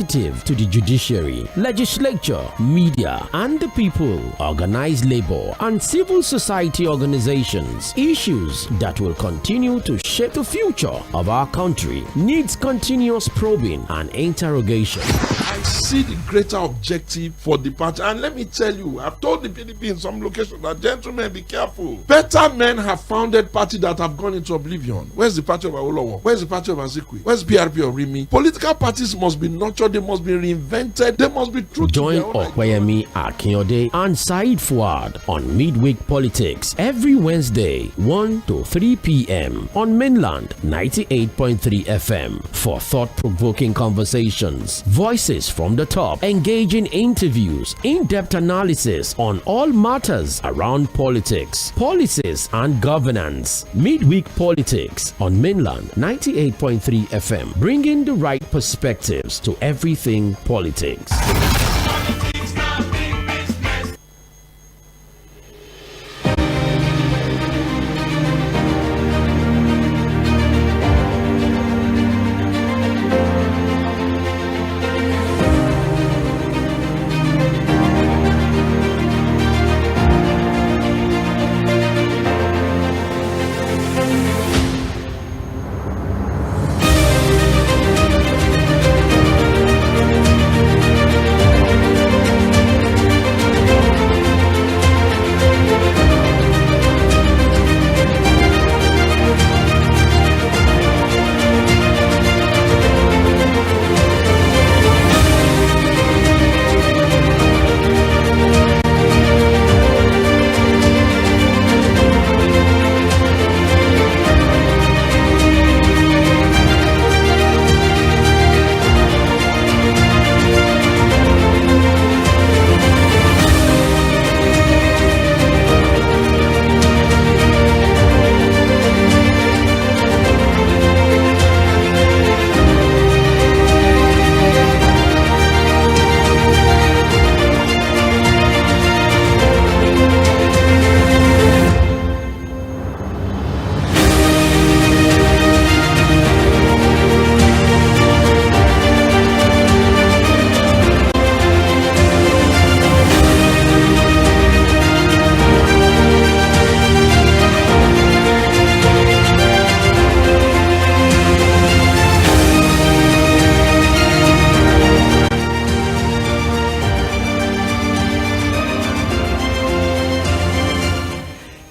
to the judiciary, legislature, media, and the people, organized labor, and civil society organizations. Issues that will continue to shape the future of our country needs continuous probing and interrogation. I see the greater objective for the party, and let me tell you, I've told the PDP in some locations that, gentlemen, be careful. Better men have founded parties that have gone into oblivion. Where's the party of Awolowo? Where's the party of Azikwe? Where's PRP of Rimi? Political parties must be nurtured, they must be reinvented, they must be true. Join ᴏᴜᴇᴇᴜ and Said Fuad on Midweek Politics every Wednesday 1 to 3 p.m. on Mainland 98.3 FM for thought-provoking conversations, voices from the top, engaging interviews, in-depth analysis on all matters around politics, policies, and governance. Midweek Politics on Mainland 98.3 FM, bringing the right perspectives to everything politics.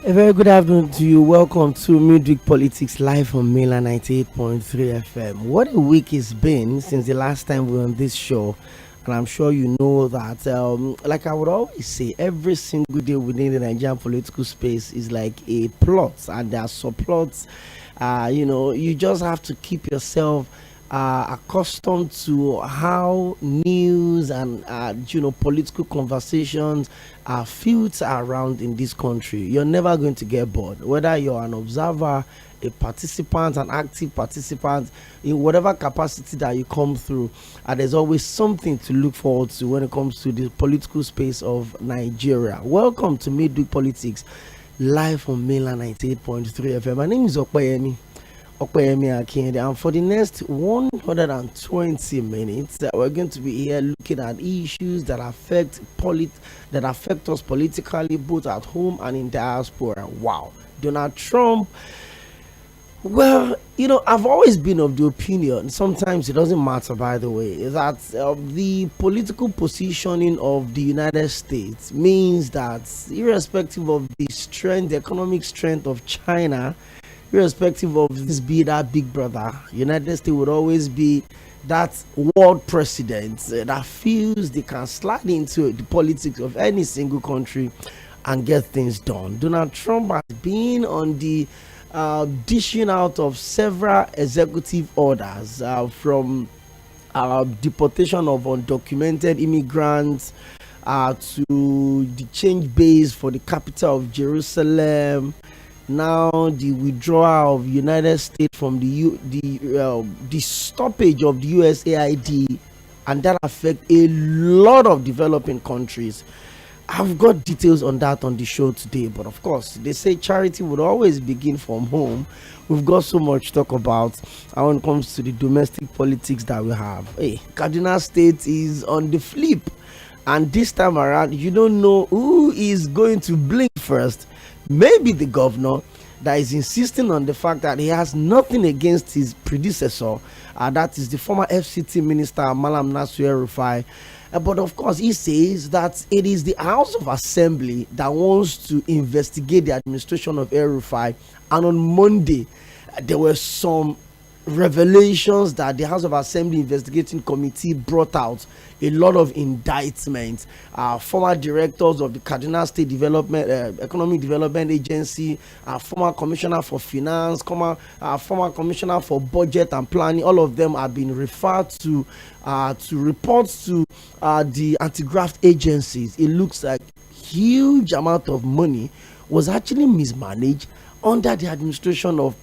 Very good afternoon to you. Welcome to Midweek Politics live on Mainland 98.3 FM. What a week it's been since the last time we were on this show. And I'm sure you know that, like I would always say, every single day within the Nigerian political space is like a plot, and there are subplots. You just have to keep yourself accustomed to how news and political conversations are filtered around in this country. You're never going to get bored, whether you're an observer, a participant, an active participant, in whatever capacity that you come through. There's always something to look forward to when it comes to the political space of Nigeria. Welcome to Midweek Politics live on Mainland 98.3 FM. My name is ᴏᴜᴜᴜ and for the next 120 minutes, we're going to be here looking at issues that affect us politically, both at home and in diaspora. Wow, Donald Trump. Well, I've always been of the opinion, sometimes it doesn't matter, by the way, that the political positioning of the United States means that irrespective of the economic strength of China, irrespective of this be that big brother, United States would always be that world president that feels they can slide into the politics of any single country and get things done. Donald Trump has been on the dishing out of several executive orders from deportation of undocumented immigrants to the change base for the capital of Jerusalem. Now the withdrawal of United States from the stoppage of the USAID, and that affect a lot of developing countries. I've got details on that on the show today, but of course, they say charity would always begin from home. We've got so much to talk about when it comes to the domestic politics that we have. Hey, Kaduna State is on the flip, and this time around, you don't know who is going to blink first. Maybe the governor that is insisting on the fact that he has nothing against his predecessor, that is the former FCT minister, Malam Nasir El-Rufai. But of course, he says that it is the House of Assembly that wants to investigate the administration of El-Rufai. And on Monday, there were some revelations that the House of Assembly Investigating Committee brought out a lot of indictments. Former directors of the Kaduna State Development Economic Development Agency, former commissioner for finance, former commissioner for budget and planning, all of them have been referred to reports to the anti-graft agencies. It looks like huge amount of money was actually mismanaged under the administration of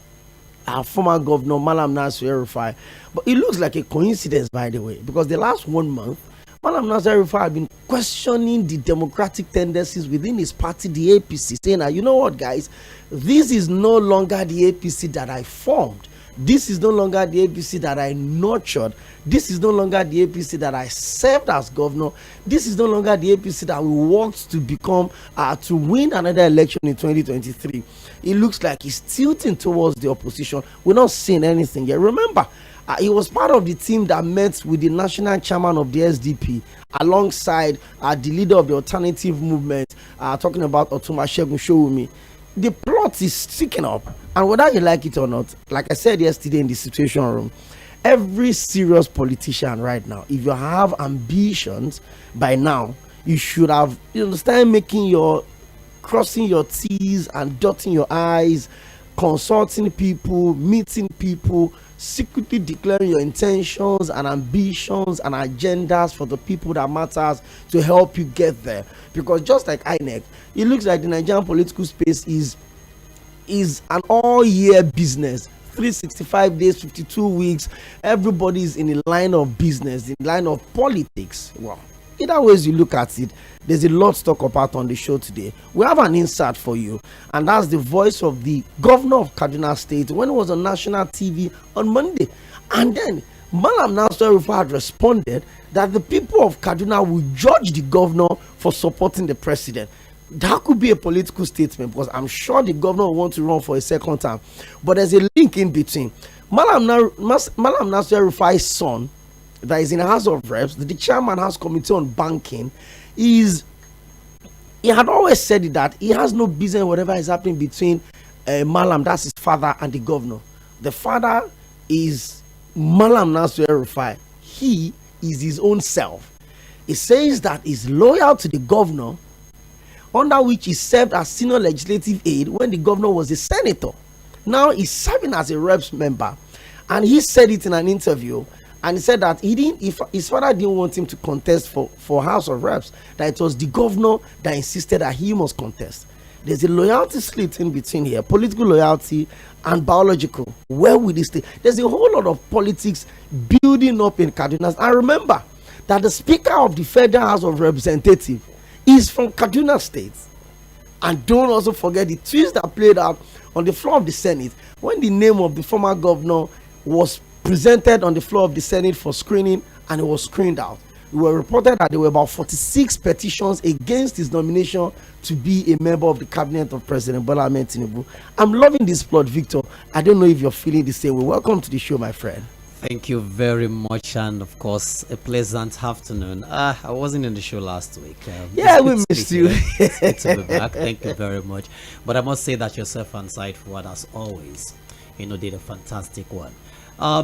our former governor Malam Nasir El-Rufai. But it looks like a coincidence, by the way, because the last 1 month, Malam Nasir El-Rufai had been questioning the democratic tendencies within his party, the APC, saying, you know what, guys, this is no longer the APC that I formed. This is no longer the APC that I nurtured. This is no longer the APC that I served as governor. This is no longer the APC that we worked to become, to win another election in 2023. It looks like he's tilting towards the opposition. We're not seeing anything yet. Remember, he was part of the team that met with the national chairman of the SDP alongside the leader of the alternative movement, talking about Olusegun. The plot is sticking up, and whether you like it or not, like I said yesterday in the Situation Room, every serious politician right now, if you have ambitions by now, you should have, start crossing your T's and dotting your I's, consulting people, meeting people, secretly declaring your intentions and ambitions and agendas for the people that matters to help you get there. Because just like INEC, it looks like the Nigerian political space is an all-year business. 365 days, 52 weeks, everybody's in the line of business, in the line of politics. Well, either ways you look at it, there's a lot to talk about on the show today. We have an insert for you, and that's the voice of the governor of Kaduna State when he was on national TV on Monday. And then Malam Nasir El-Rufai had responded that the people of Kaduna will judge the governor for supporting the president. That could be a political statement, because I'm sure the governor will want to run for a second time. But there's a link in between. Malam Nasir El-Rufai's son, that is in the House of Reps, the chairman House Committee on Banking, he had always said that he has no business whatever is happening between Malam, that's his father, and the governor. The father is Malam Nasir El-Rufai. He is his own self. He says that he's loyal to the governor, under which he served as senior legislative aide when the governor was a senator. Now he's serving as a reps member, and he said it in an interview. And he said that his father didn't want him to contest for House of Reps, that it was the governor that insisted that he must contest. There's a loyalty split in between here, political loyalty and biological. Where will this stay? There's a whole lot of politics building up in Kaduna. And remember that the Speaker of the Federal House of Representatives is from Kaduna State. And don't also forget the twist that played out on the floor of the Senate when the name of the former governor was presented on the floor of the Senate for screening, and it was screened out. It was reported that there were about 46 petitions against his nomination to be a member of the cabinet of President Bola Ahmed Tinubu. I'm loving this plot, Victor. I don't know if you're feeling the same way. Welcome to the show, my friend. Thank you very much, and of course, a pleasant afternoon. I wasn't in the show last week. Yeah, we missed you. It's good to be back. Thank you very much. But I must say that yourself and Side Forward, as always, did a fantastic one.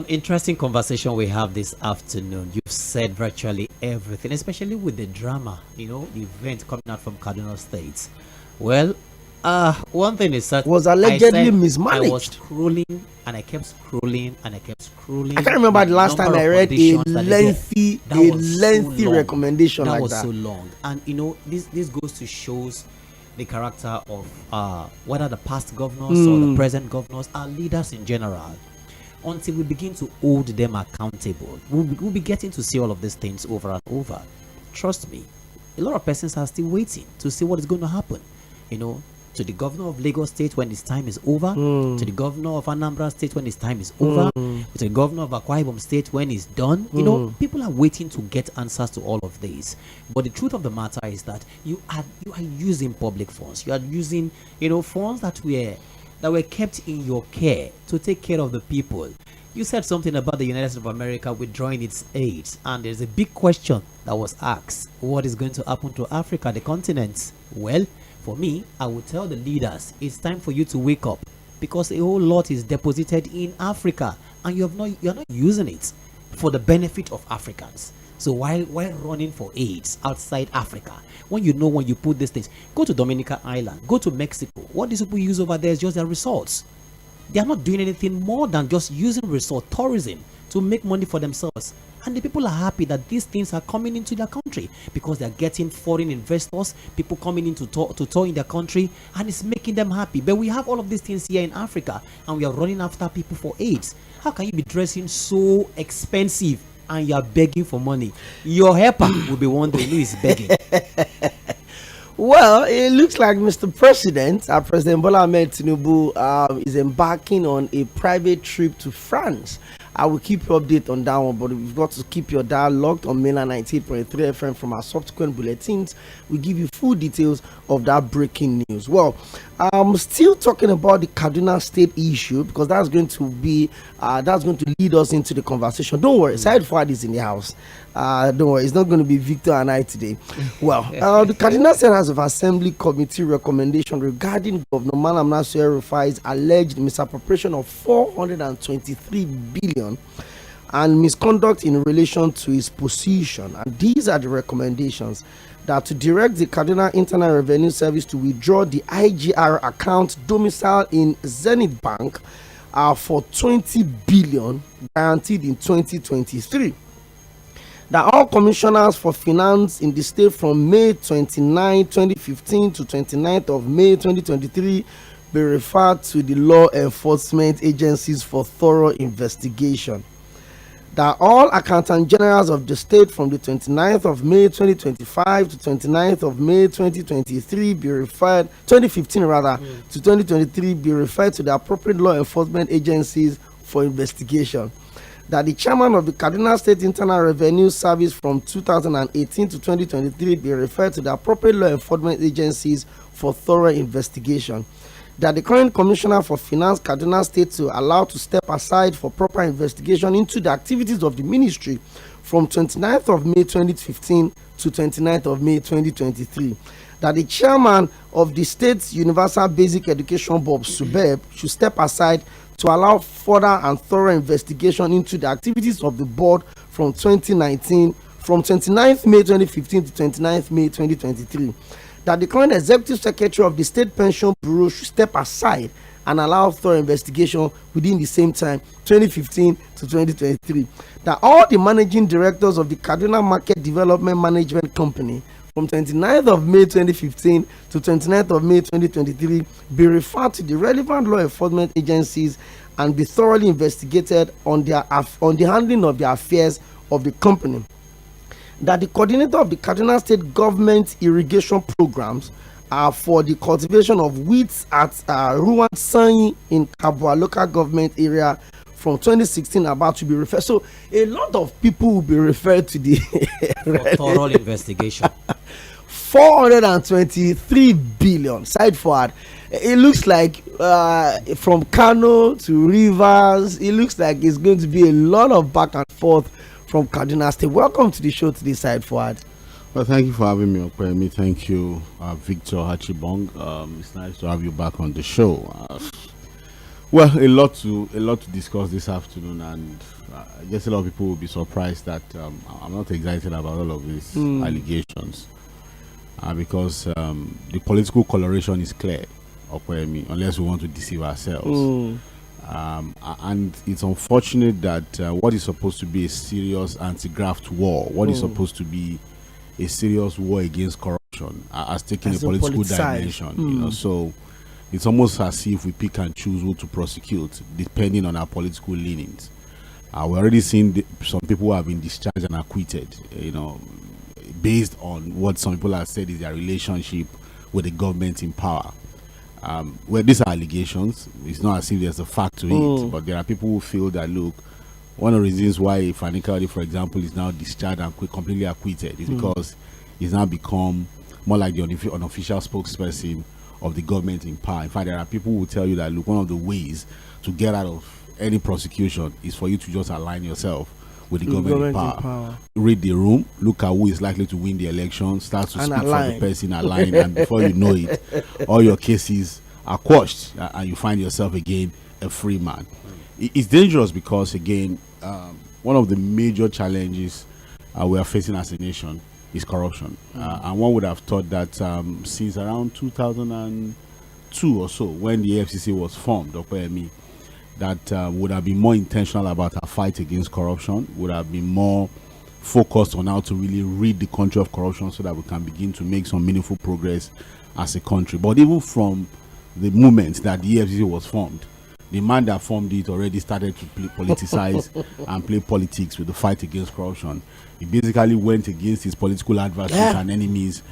Interesting conversation we have this afternoon. You've said virtually everything, especially with the drama, the event coming out from Kaduna State. Well, one thing is that was allegedly mismanaged. I was scrolling and I kept scrolling and I kept scrolling. I can't remember the last time I read a lengthy recommendation like that. That was so long. And this goes to shows the character of whether the past governors or the present governors are leaders in general. Until we begin to hold them accountable, we'll be getting to see all of these things over and over. Trust me, a lot of persons are still waiting to see what is going to happen. To the governor of Lagos State when his time is over, to the governor of Anambra State when his time is over, to the governor of Aʀᴏ State when he's done. People are waiting to get answers to all of this. But the truth of the matter is that you are using public funds. You are using, funds that were kept in your care to take care of the people. You said something about the United States of America withdrawing its aid, and there's a big question that was asked: what is going to happen to Africa, the continent? Well, for me, I would tell the leaders, it's time for you to wake up, because a whole lot is deposited in Africa and you're not using it for the benefit of Africans. So why running for aids outside Africa when you put these things? Go to Dominica Island, go to Mexico. What these people use over there is just their resorts. They are not doing anything more than just using resort tourism to make money for themselves. And the people are happy that these things are coming into their country because they're getting foreign investors, people coming in to tour in their country, and it's making them happy. But we have all of these things here in Africa, and we are running after people for aids. How can you be dressing so expensive and you're begging for money? Your helper will be wondering who is begging. Well, it looks like Mr. President, President Bola Ahmed Tinubu, is embarking on a private trip to France. I will keep you updated on that one, but you've got to keep your dial locked on Mainland 98.3 FM from our subsequent bulletins. We give you full details of that breaking news. Well, I'm still talking about the Kaduna State issue because that's going to lead us into the conversation. Don't worry, Said Fuad is in the house. Don't worry, it's not going to be Victor and I today. Well, the Kaduna State House of Assembly Committee recommendation regarding Governor Malam Nasir El-Rufai's alleged misappropriation of 423 billion and misconduct in relation to his position. And these are the recommendations: that to direct the Kaduna Internal Revenue Service to withdraw the IGR account domicile in Zenith Bank for 20 billion guaranteed in 2023. That all commissioners for finance in the state from May 29, 2015 to 29th of May 2023 be referred to the law enforcement agencies for thorough investigation. That all accountant generals of the state from the 29th of May 2025 to 29th of May 2023 be referred, 2015 rather, to 2023 be referred to the appropriate law enforcement agencies for investigation. That the chairman of the Kaduna State Internal Revenue Service from 2018 to 2023 be referred to the appropriate law enforcement agencies for thorough investigation. That the current commissioner for finance Kaduna State to allow to step aside for proper investigation into the activities of the ministry from 29th of May 2015 to 29th of May 2023. That the chairman of the state's Universal Basic Education Board, SUBEB, should step aside to allow further and thorough investigation into the activities of the board from 29th May 2015 to 29th May 2023. That the current executive secretary of the State Pension Bureau should step aside and allow thorough investigation within the same time, 2015 to 2023. That all the managing directors of the Kaduna Market Development Management Company from 29th of May 2015 to 29th of May 2023 be referred to the relevant law enforcement agencies and be thoroughly investigated on the handling of the affairs of the company. That the coordinator of the Kaduna State Government irrigation programs for the cultivation of wheat at Ruwan Sanyi in Kabwa local government area from 2016 about to be referred. So a lot of people will be referred to the thorough investigation. 423 billion side forward. It looks like from Kano to Rivers, it looks like it's going to be a lot of back and forth from Kaduna State. Welcome to the show today, Side Forward. Well, thank you for having me, Okwemi. Thank you, Victor Hachibong. It's nice to have you back on the show. Well, a lot to discuss this afternoon, and I guess a lot of people will be surprised that I'm not excited about all of these allegations because the political coloration is clear, Okwemi, unless we want to deceive ourselves. And it's unfortunate that what is supposed to be a serious anti-graft war, what is supposed to be a serious war against corruption, has taken a political dimension. So it's almost as if we pick and choose who to prosecute depending on our political leanings. We're already seeing some people who have been discharged and acquitted. based on what some people have said is their relationship with the government in power. Well, these are allegations. It's not as if there's a fact to it, but there are people who feel that, look, one of the reasons why Pᴏᴟɪᴛᴄs, for example, is now discharged and completely acquitted is because he's now become more like the unofficial spokesperson of the government in power. In fact, there are people who will tell you that, look, one of the ways to get out of any prosecution is for you to just align yourself with the government in power. Read the room, look at who is likely to win the election, start to speak for the person aligned, and before you know it, all your cases are quashed, and you find yourself again a free man. It's dangerous because, again, one of the major challenges we are facing as a nation is corruption. And one would have thought that since around 2002 or so, when the FCC was formed, that would have been more intentional about our fight against corruption, would have been more focused on how to really rid the country of corruption so that we can begin to make some meaningful progress as a country. But even from the moment that the FCC was formed, the man that formed it already started to politicize and play politics with the fight against corruption. He basically went against his political adversaries and enemies.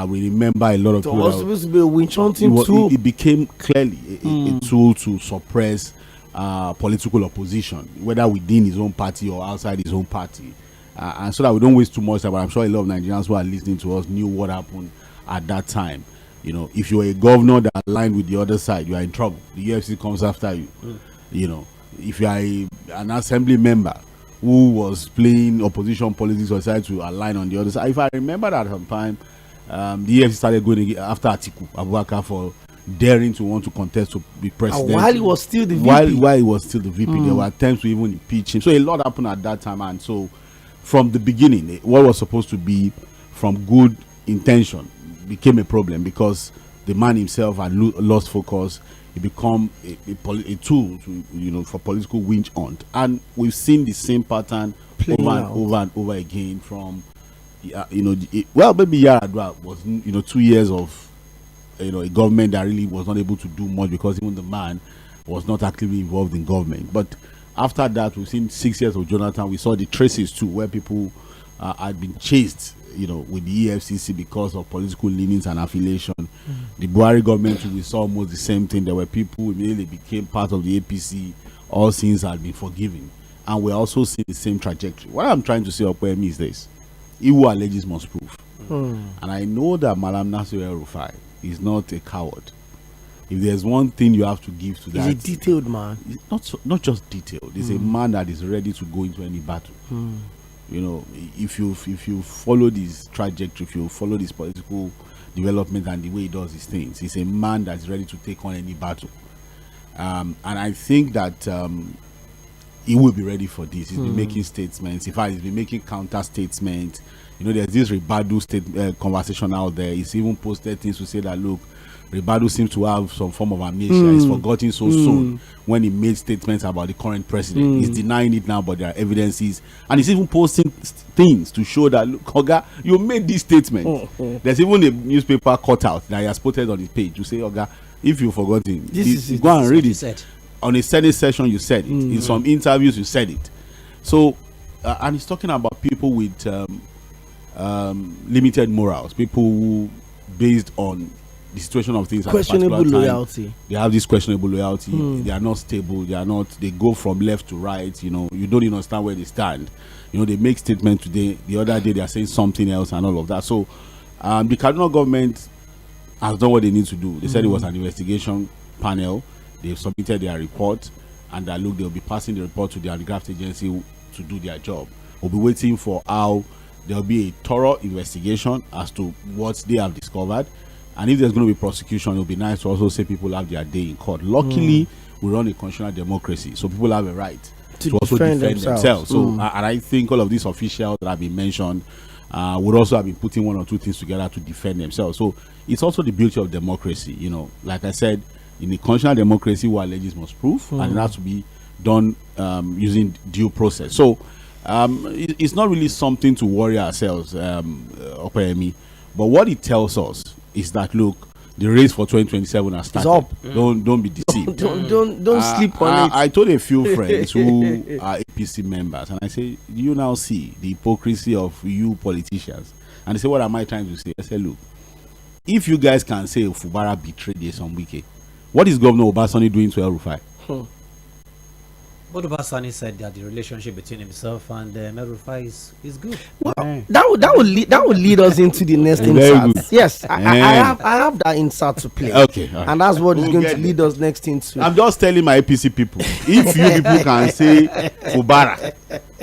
We remember a lot of people. It was supposed to be a witch hunting tool. It became clearly a tool to suppress political opposition, whether within his own party or outside his own party. And so that we don't waste too much time, but I'm sure a lot of Nigerians who are listening to us knew what happened at that time. You know, if you're a governor that aligned with the other side, you are in trouble. The UFC comes after you. You know, if you are an assembly member who was playing opposition politics or decided to align on the other side, if I remember that sometime, the UFC started going after Atiku Abubakar for daring to want to contest to be president. While he was still the VP. While he was still the VP, there were attempts to even impeach him. So a lot happened at that time. And so from the beginning, what was supposed to be from good intention became a problem because the man himself had lost focus. He become a tool to, you know, for political witch hunt, and we've seen the same pattern over and over again. From you know, maybe Yar'Adua was 2 years of a government that really was not able to do much because even the man was not actively involved in government. But after that, we've seen 6 years of Jonathan. We saw the traces too, where people had been chased, with the EFCC because of political leanings and affiliation. The Buhari government, we saw almost the same thing. There were people who immediately became part of the APC. All sins had been forgiven. And we're also seeing the same trajectory. What I'm trying to say, Okwemi, is this. He who alleges must prove. And I know that Malam Nasir El-Rufai is not a coward. If there's one thing you have to give to that, he's a detailed man. Not just detailed. He's a man that is ready to go into any battle. If you follow this trajectory, if you follow this political development and the way he does his things, he's a man that's ready to take on any battle. And I think that he will be ready for this. He's been making statements. In fact, he's been making counter statements. There's this Ribadu conversation out there. He's even posted things to say that, look, Ribadu seems to have some form of amnesia. He's forgotten so soon when he made statements about the current president. He's denying it now, but there are evidences. And he's even posting things to show that, look, Oga, you made this statement. There's even a newspaper cutout that he has posted on his page to say, Oga, if you've forgotten, go and read it. On a Senate session, you said it. In some interviews, you said it. So, and he's talking about people with limited morals, people who, based on the situation of things, questionable loyalty. They have this questionable loyalty. They are not stable. They go from left to right. You don't even understand where they stand. They make statements today. The other day they are saying something else and all of that. So the Kaduna government has done what they need to do. They said it was an investigation panel. They've submitted their report, and that look, they'll be passing the report to the anti-graft agency to do their job. We'll be waiting for how there'll be a thorough investigation as to what they have discovered. And if there's going to be prosecution, it'll be nice to also say people have their day in court. Luckily, we run a constitutional democracy, so people have a right to also defend themselves. So, and I think all of these officials that have been mentioned would also have been putting one or two things together to defend themselves. So it's also the beauty of democracy. Like I said, in a constitutional democracy, who alleges must prove, and it has to be done using due process. So it's not really something to worry ourselves, Okwemi. But what it tells us is that, look, The race for 2027 has started. It's up. Don't be deceived. Don't sleep on it. I told a few friends who are APC members, and I say, do you now see the hypocrisy of you politicians? And they say, what am I trying to say? I say, look, if you guys can say Fubara betrayed some weekend, what is Governor Obasanjo doing to El-Rufai? But Obasanjo said that the relationship between himself and El-Rufai is good. Well, that would lead us into the next insert. Yes, I have that insert to play. Okay, right. And that's what is going to lead us next into. I'm just telling my APC people, if you people can say Fubara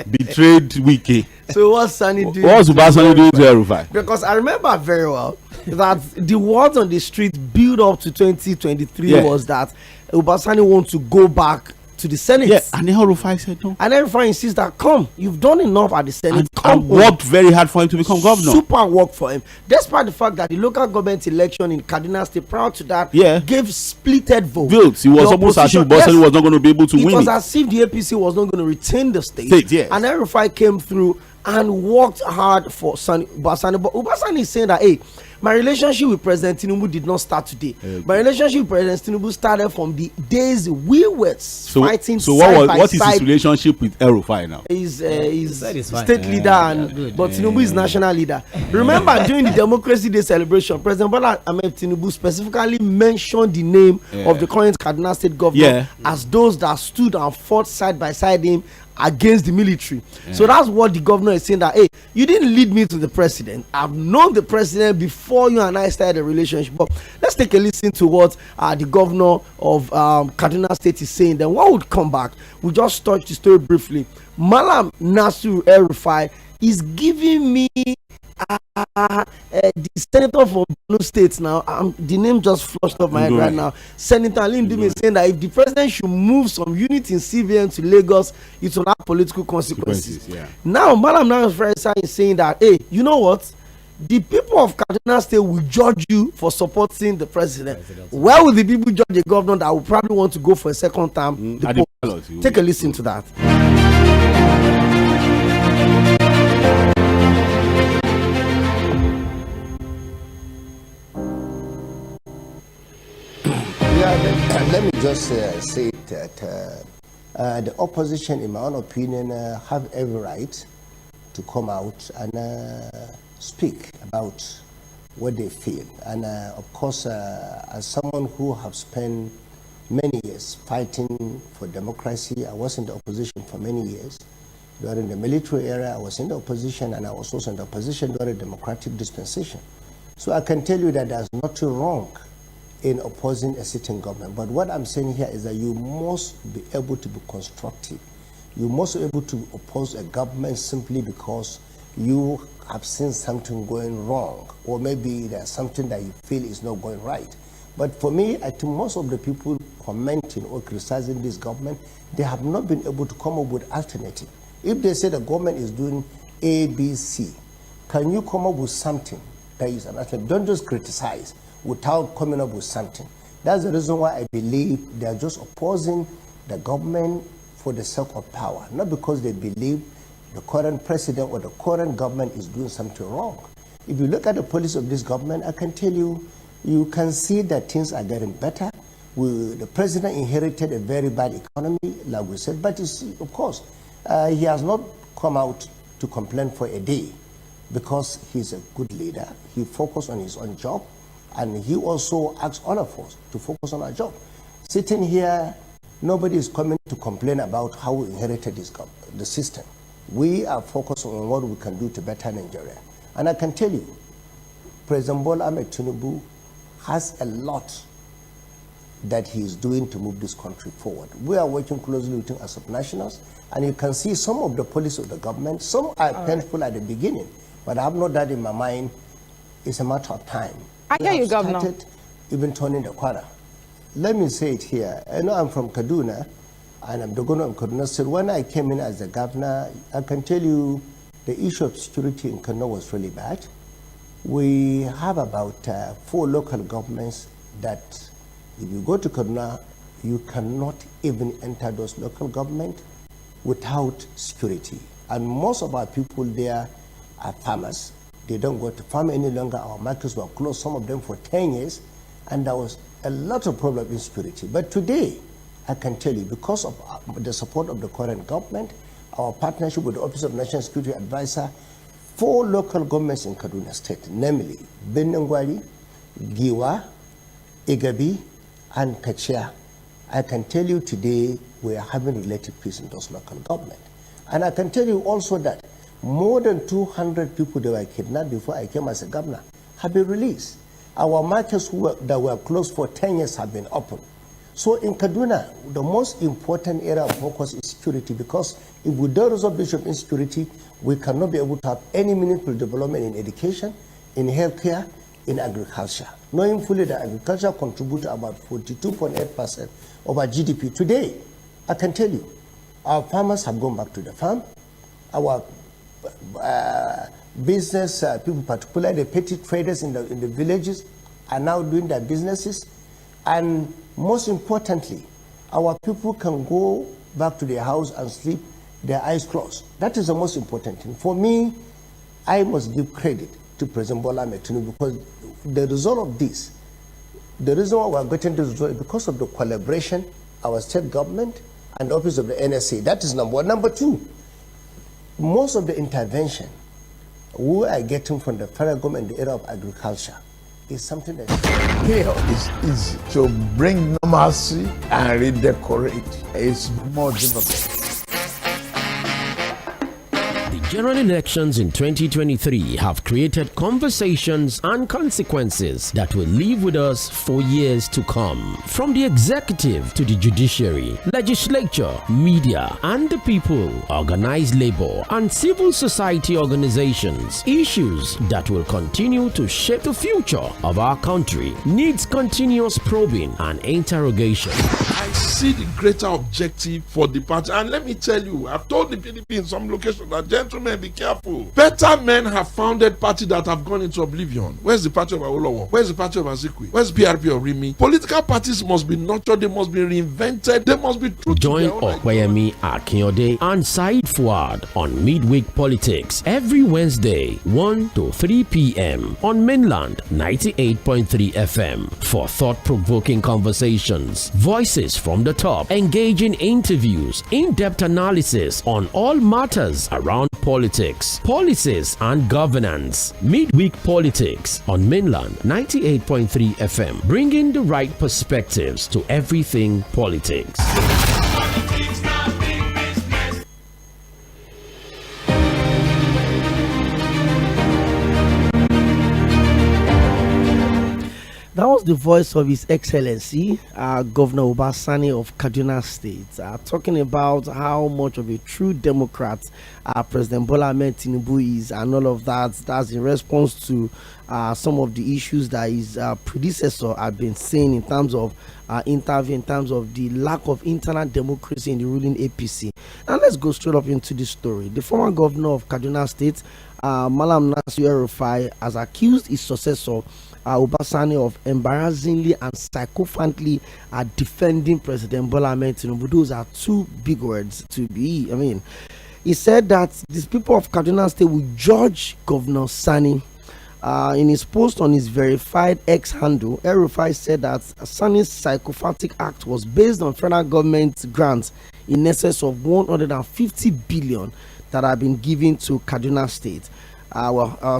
betrayed Wike, so what's Obasanjo doing to El-Rufai? Because I remember very well that the words on the street build up to 2023 was that Obasanjo wants to go back to the Senate. Yeah, and El-Rufai said no. And El-Rufai insists that come, you've done enough at the Senate. And worked very hard for him to become governor. Super work for him. Despite the fact that the local government election in Kaduna State prior to that gave splitted votes. It was almost as if Obasanjo was not going to be able to win. It was as if the APC was not going to retain the state. And El-Rufai came through and worked hard for Obasanjo. But Obasanjo is saying that, hey, my relationship with President Tinubu did not start today. My relationship with President Tinubu started from the days we were fighting side by what is side. his relationship with El-Rufai now? He's state leader, but Tinubu is national leader. Remember, during the Democracy Day celebration, President Bola Ahmed Tinubu specifically mentioned the name of the current Kaduna State governor as those that stood and fought side by side him against the military. So that's what the governor is saying, that hey, you didn't lead me to the president. I've known the president before you and I started a relationship. But let's take a listen to what the governor of Kaduna State is saying. Then what would come back? We just touched the story briefly. Malam Nasir El-Rufai is giving me the senator from Borno State now. The name just flushed up my head right now. Senator Lindume is saying that if the president should move some units in CVN to Lagos, it will have political consequences. Now, Malam Nasir is saying that, hey, you know what? The people of Kaduna State will judge you for supporting the president. Where will the people judge the governor that will probably want to go for a second term? Take a listen to that. Let me just say that the opposition, in my own opinion, have every right to come out and speak about what they feel. And of course, as someone who have spent many years fighting for democracy, I was in the opposition for many years. During the military era, I was in the opposition, and I was also in the opposition during the democratic dispensation. So I can tell you that there's nothing wrong in opposing a sitting government. But what I'm saying here is that you must be able to be constructive. You must be able to oppose a government simply because you have seen something going wrong, or maybe there's something that you feel is not going right. But for me, I think most of the people commenting or criticizing this government, they have not been able to come up with alternative. If they say the government is doing A, B, C, can you come up with something that is an alternative? Don't just criticize without coming up with something. That's the reason why I believe they are just opposing the government for the sake of power, not because they believe the current president or the current government is doing something wrong. If you look at the policy of this government, I can tell you, you can see that things are getting better. The president inherited a very bad economy, like we said, but you see, of course, he has not come out to complain for a day because he's a good leader. He focused on his own job, and he also asks all of us to focus on our job. Sitting here, nobody is coming to complain about how we inherited the system. We are focused on what we can do to better Nigeria. And I can tell you, President Bola Ahmed Tinubu has a lot that he is doing to move this country forward. We are working closely with him as nationals, and you can see some of the policies of the government. Some are painful at the beginning, but I have no doubt in my mind it's a matter of time. I hear you, Governor. Started even turning the corner. Let me say it here. I know I'm from Kaduna, and I'm the governor of Kaduna State. When I came in as the governor, I can tell you the issue of security in Kaduna was really bad. We have about 4 local governments that if you go to Kaduna, you cannot even enter those local governments without security. And most of our people there are farmers. They don't go to farm any longer. Our markets were closed, some of them for 10 years. and there was a lot of problem of insecurity. But today, I can tell you, because of the support of the current government, our partnership with the Office of National Security Advisor, 4 local governments in Kaduna State, namely Benengwari, Giwa, Igabi, and Kachia. I can tell you today we are having relative peace in those local governments. And I can tell you also that more than 200 people that were kidnapped before I came as a governor have been released. Our markets that were closed for 10 years have been opened. So in Kaduna, the most important area of focus is security, because if we don't resolve the issue of insecurity, we cannot be able to have any meaningful development in education, in healthcare, in agriculture. Knowing fully that agriculture contributes about 42.8% of our GDP. Today, I can tell you, our farmers have gone back to the farm. Our business people, particularly the petty traders in the villages, are now doing their businesses. And most importantly, our people can go back to their house and sleep their eyes closed. That is the most important thing. For me, I must give credit to President Bola Ahmed Tinubu, because the result of this, the reason why we are getting this result is because of the collaboration, our state government and the office of the NSA. That is number one. Number two, most of the intervention we are getting from the federal government in the area of agriculture is something that Here is easy. To bring normalcy and redecorate is more difficult. General elections in 2023 have created conversations and consequences that will live with us for years to come. From the executive to the judiciary, legislature, media, and the people, organized labor, and civil society organizations, issues that will continue to shape the future of our country needs continuous probing and interrogation. I see the greater objective for the party. And let me tell you, I've told the PDP in some locations that, gentlemen, be careful. Better men have founded parties that have gone into oblivion. Where's the party of Awolowo? Where's the party of Azikiwe? Where's PRP of Rimi? Political parties must be nurtured, they must be reinvented, they must be true. Join ᴏᴜᴛᴏ and Said Fuad on Midweek Politics every Wednesday, 1 to 3 p.m. on Mainland 98.3 FM for thought-provoking conversations, voices from the top, engaging interviews, in-depth analysis on all matters around politics, policies, and governance. Midweek Politics on Mainland 98.3 FM, bringing the right perspectives to everything politics. That was the voice of His Excellency, Governor Obasani of Kaduna State, talking about how much of a true Democrat President Bola Ahmed Tinubu is, and all of that. That's in response to some of the issues that his predecessor had been saying in terms of interview, in terms of the lack of internal democracy in the ruling APC. And let's go straight up into this story. The former governor of Kaduna State, Malam Nasir El-Rufai, has accused his successor, Obasani, of embarrassingly and sycophantly defending President Bola Ahmed Tinubu. Those are two big words to be. I mean, he said that these people of Kaduna State will judge Governor Sani. In his post on his verified X handle, El-Rufai said that Sani's psychopathic act was based on federal government grants in excess of 150 billion that have been given to Kaduna State.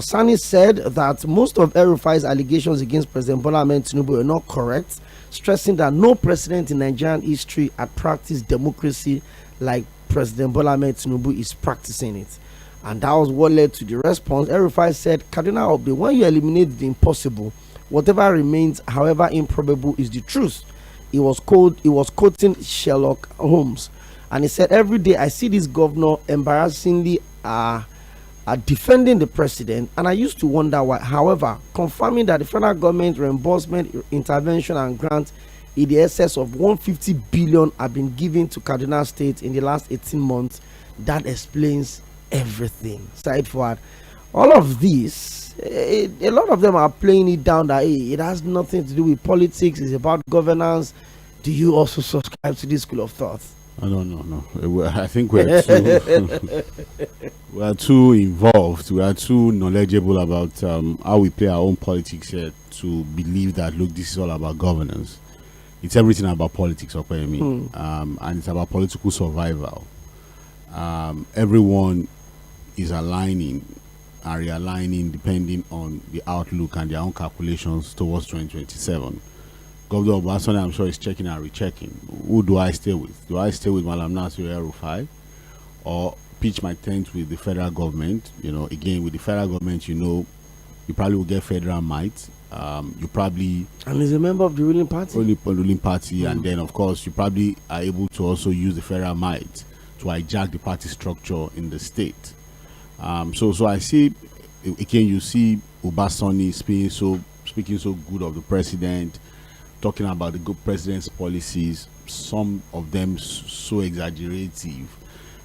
Sani said that most of El-Rufai's allegations against President Bola Ahmed Tinubu are not correct, stressing that no president in Nigerian history had practiced democracy like President Bola Ahmed Tinubu is practicing it. And that was what led to the response. El-Rufai said, Kaduna update, when you eliminate the impossible, whatever remains, however improbable, is the truth. He was quoting Sherlock Holmes. And he said, every day I see this governor embarrassingly defending the president, and I used to wonder why. However, confirming that the federal government reimbursement, intervention, and grant in the excess of 150 billion have been given to Kaduna State in the last 18 months, that explains everything. Side forward, all of this, a lot of them are playing it down that it has nothing to do with politics, it's about governance. Do you also subscribe to this school of thought? No. I think we're too we are too involved. We are too knowledgeable about how we play our own politics here to believe that look, this is all about governance. It's everything about politics, and it's about political survival. Everyone is aligning and realigning depending on the outlook and their own calculations towards 2027. Governor Obasanjo, I'm sure, is checking and rechecking. Who do I stay with? Do I stay with Malam Nasir El-Rufai or pitch my tent with the federal government? Again, with the federal government, you probably will get federal might. You probably... And he's a member of the ruling party. And then, of course, you probably are able to also use the federal might to hijack the party structure in the state. So I see, again, you see Obasanjo speaking so good of the president, talking about the good president's policies, some of them so exaggerative.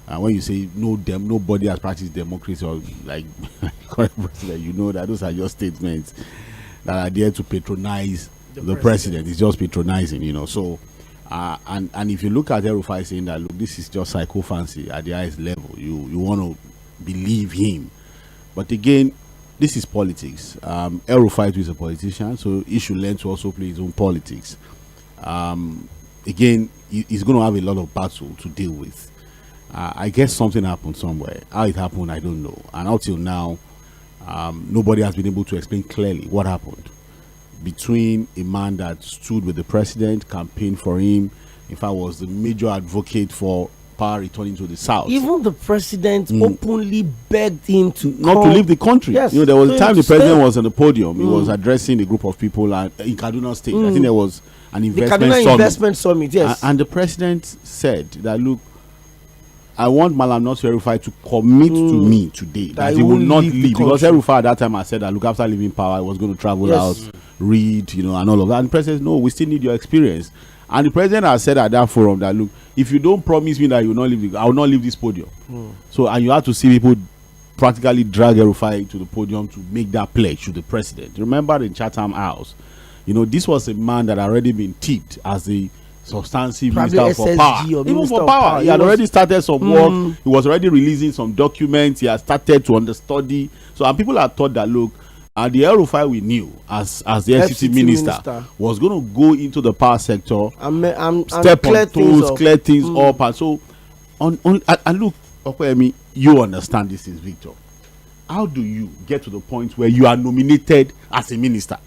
When you say nobody has practiced democracy or like current president, that those are your statements that are there to patronize the president. It's just patronizing, So, and if you look at El-Rufai saying that, look, this is just psychophancy at the highest level, you want to believe him. But again, this is politics. El-Rufai is a politician, so he should learn to also play his own politics. Again, he's going to have a lot of battle to deal with. I guess something happened somewhere. How it happened, I don't know. And until now, nobody has been able to explain clearly what happened between a man that stood with the president, campaigned for him, in fact was the major advocate for power returning to the South. Even the president openly begged him to not to leave the country. Yes, there was a time the president was on the podium. He was addressing a group of people in Kaduna State. I think there was an investment summit. Yes. And the president said that, look, I want Malam Nasir El-Rufai to commit to me today that he will not leave, because El-Rufai at that time I said that, look, after leaving power, I was going to travel out, read, and all of that. And the president said, no, we still need your experience. And the president has said at that forum that, look, if you don't promise me that you will not leave, I will not leave this podium. So, and you have to see people practically drag El-Rufai to the podium to make that pledge to the president. Remember in Chatham House, this was a man that had already been tipped as the substantive minister for power. Even for power, he had already started some work. He was already releasing some documents. He had started to understudy. So, and people had thought that, look, the El-Rufai we knew as the FCT minister was going to go into the power sector, step on toes, clear things up. And so, and look, you understand this is Victor. How do you get to the point where you are nominated as a minister?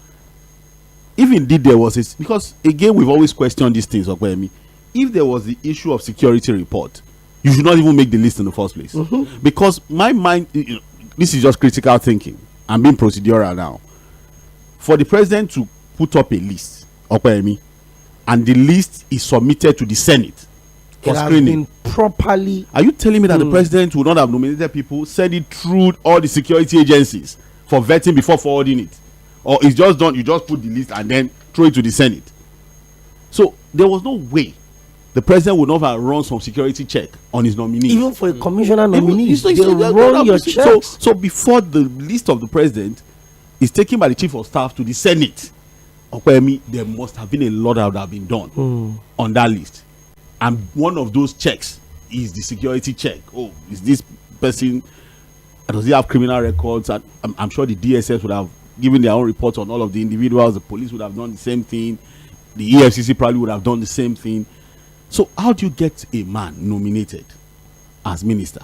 If indeed there was a, because again we've always questioned these things, if there was the issue of security report, you should not even make the list in the first place. Because my mind, this is just critical thinking. I'm being procedural now. For the president to put up a list, and the list is submitted to the Senate for screening. Properly. Are you telling me that the president would not have nominated people, send it through all the security agencies for vetting before forwarding it? Or it's just done, you just put the list and then throw it to the Senate? So there was no way the president would not have run some security check on his nominees. Even for a commissioner nominee, they run your checks. So before the list of the president is taken by the chief of staff to the Senate, there must have been a lot that would have been done on that list. And one of those checks is the security check. Oh, is this person, does he have criminal records? And I'm sure the DSS would have given their own reports on all of the individuals. The police would have done the same thing. The EFCC probably would have done the same thing. So how do you get a man nominated as minister?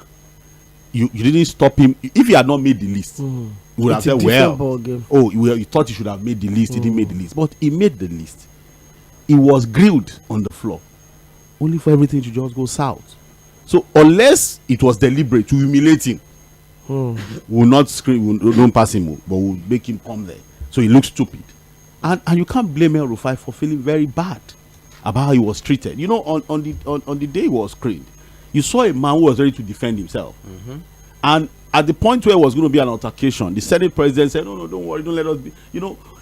You didn't stop him. If he had not made the list, you would have said, you thought he should have made the list. He didn't make the list. But he made the list. He was grilled on the floor, only for everything to just go south. So unless it was deliberate to humiliate him, we'll not scream, we don't pass him, but we'll make him come there. So he looks stupid. And you can't blame El-Rufai for feeling very bad about how he was treated. On the day he was screened, you saw a man who was ready to defend himself. And at the point where it was going to be an altercation, the Senate president said, no, don't worry, don't let us be,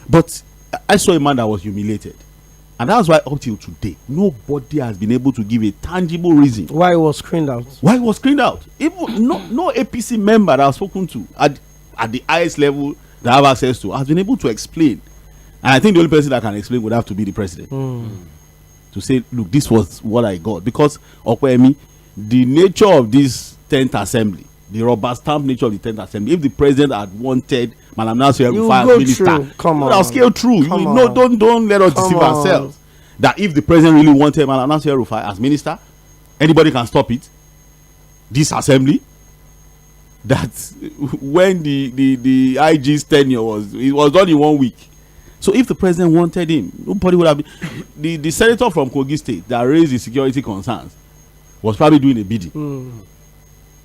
But I saw a man that was humiliated. And that's why up till today, nobody has been able to give a tangible reason why he was screened out. Even no APC member that I've spoken to at the highest level that I have access to has been able to explain. And I think the only person that can explain would have to be the president. to say, look, this was what I got. Because, Okwemi, the nature of this 10th assembly, the rubber stamp nature of the 10th assembly, if the president had wanted Malam Nasir El-Rufai as minister, come on, I'll scale through. Don't let us deceive ourselves. That if the president really wanted Malam Nasir El-Rufai as minister, anybody can stop it. This assembly, that when the IG's tenure was done in 1 week. So if the president wanted him, nobody would have been. The senator from Kogi State that raised the security concerns was probably doing a bidding.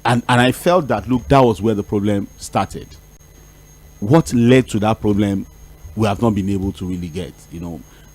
And I felt that, look, that was where the problem started. What led to that problem, we have not been able to really get.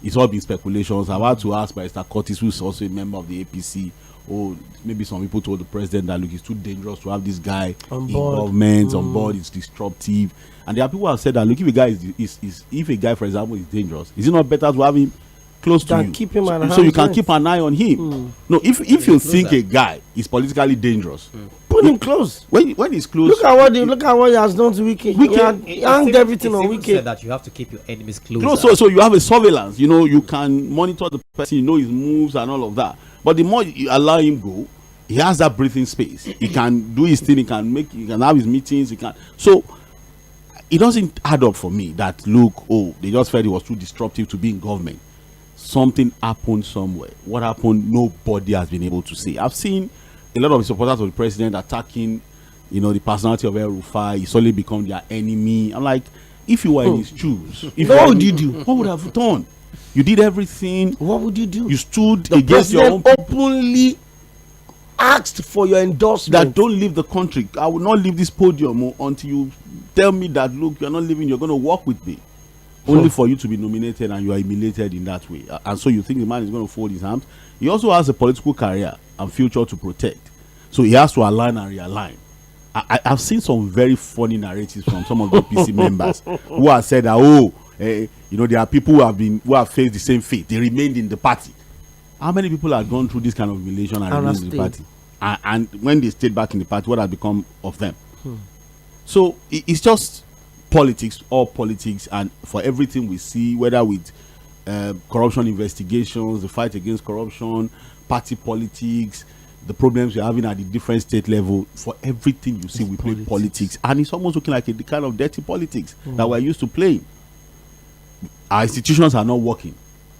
It's all been speculations. I had to ask Mr. Curtis, who is also a member of the APC, or maybe some people told the president that, look, it's too dangerous to have this guy in government, on board, it's disruptive. And there are people who have said that, look, if a guy if a guy, for example, is dangerous, is it not better to have him close to you? Keep him so you can keep an eye on him. No, if you think a guy is politically dangerous, put him close. When he's close, look at what he has done to Wike. He hanged everything on Wike. Said that you have to keep your enemies close. So you have a surveillance. You can monitor the person. You know his moves and all of that. But the more you allow him go, he has that breathing space. He can do his thing. He can have his meetings. So it doesn't add up for me that, look, they just felt it was too disruptive to be in government. Something happened somewhere. What happened, nobody has been able to say. I've seen a lot of the supporters of the president attacking, the personality of El-Rufai. He suddenly become their enemy. I'm like, if you were in his shoes, what would you do? What would have done? You did everything. What would you do? You stood the against your own. Openly asked for your endorsement. That don't leave the country. I will not leave this podium until you tell me that, look, you're not leaving. You're going to work with me. Only for you to be nominated, and you are humiliated in that way. And so you think the man is going to fold his arms. He also has a political career and future to protect. So he has to align and realign. I've seen some very funny narratives from some of the PC members who have said that, there are people who have faced the same fate. They remained in the party. How many people have gone through this kind of humiliation and remained in the party? And when they stayed back in the party, what has become of them? So it's just all politics, and for everything we see, whether with corruption investigations, the fight against corruption, party politics, the problems we're having at the different state level, for everything you see, we play politics, and it's almost looking like the kind of dirty politics that we're used to playing. Our institutions are not working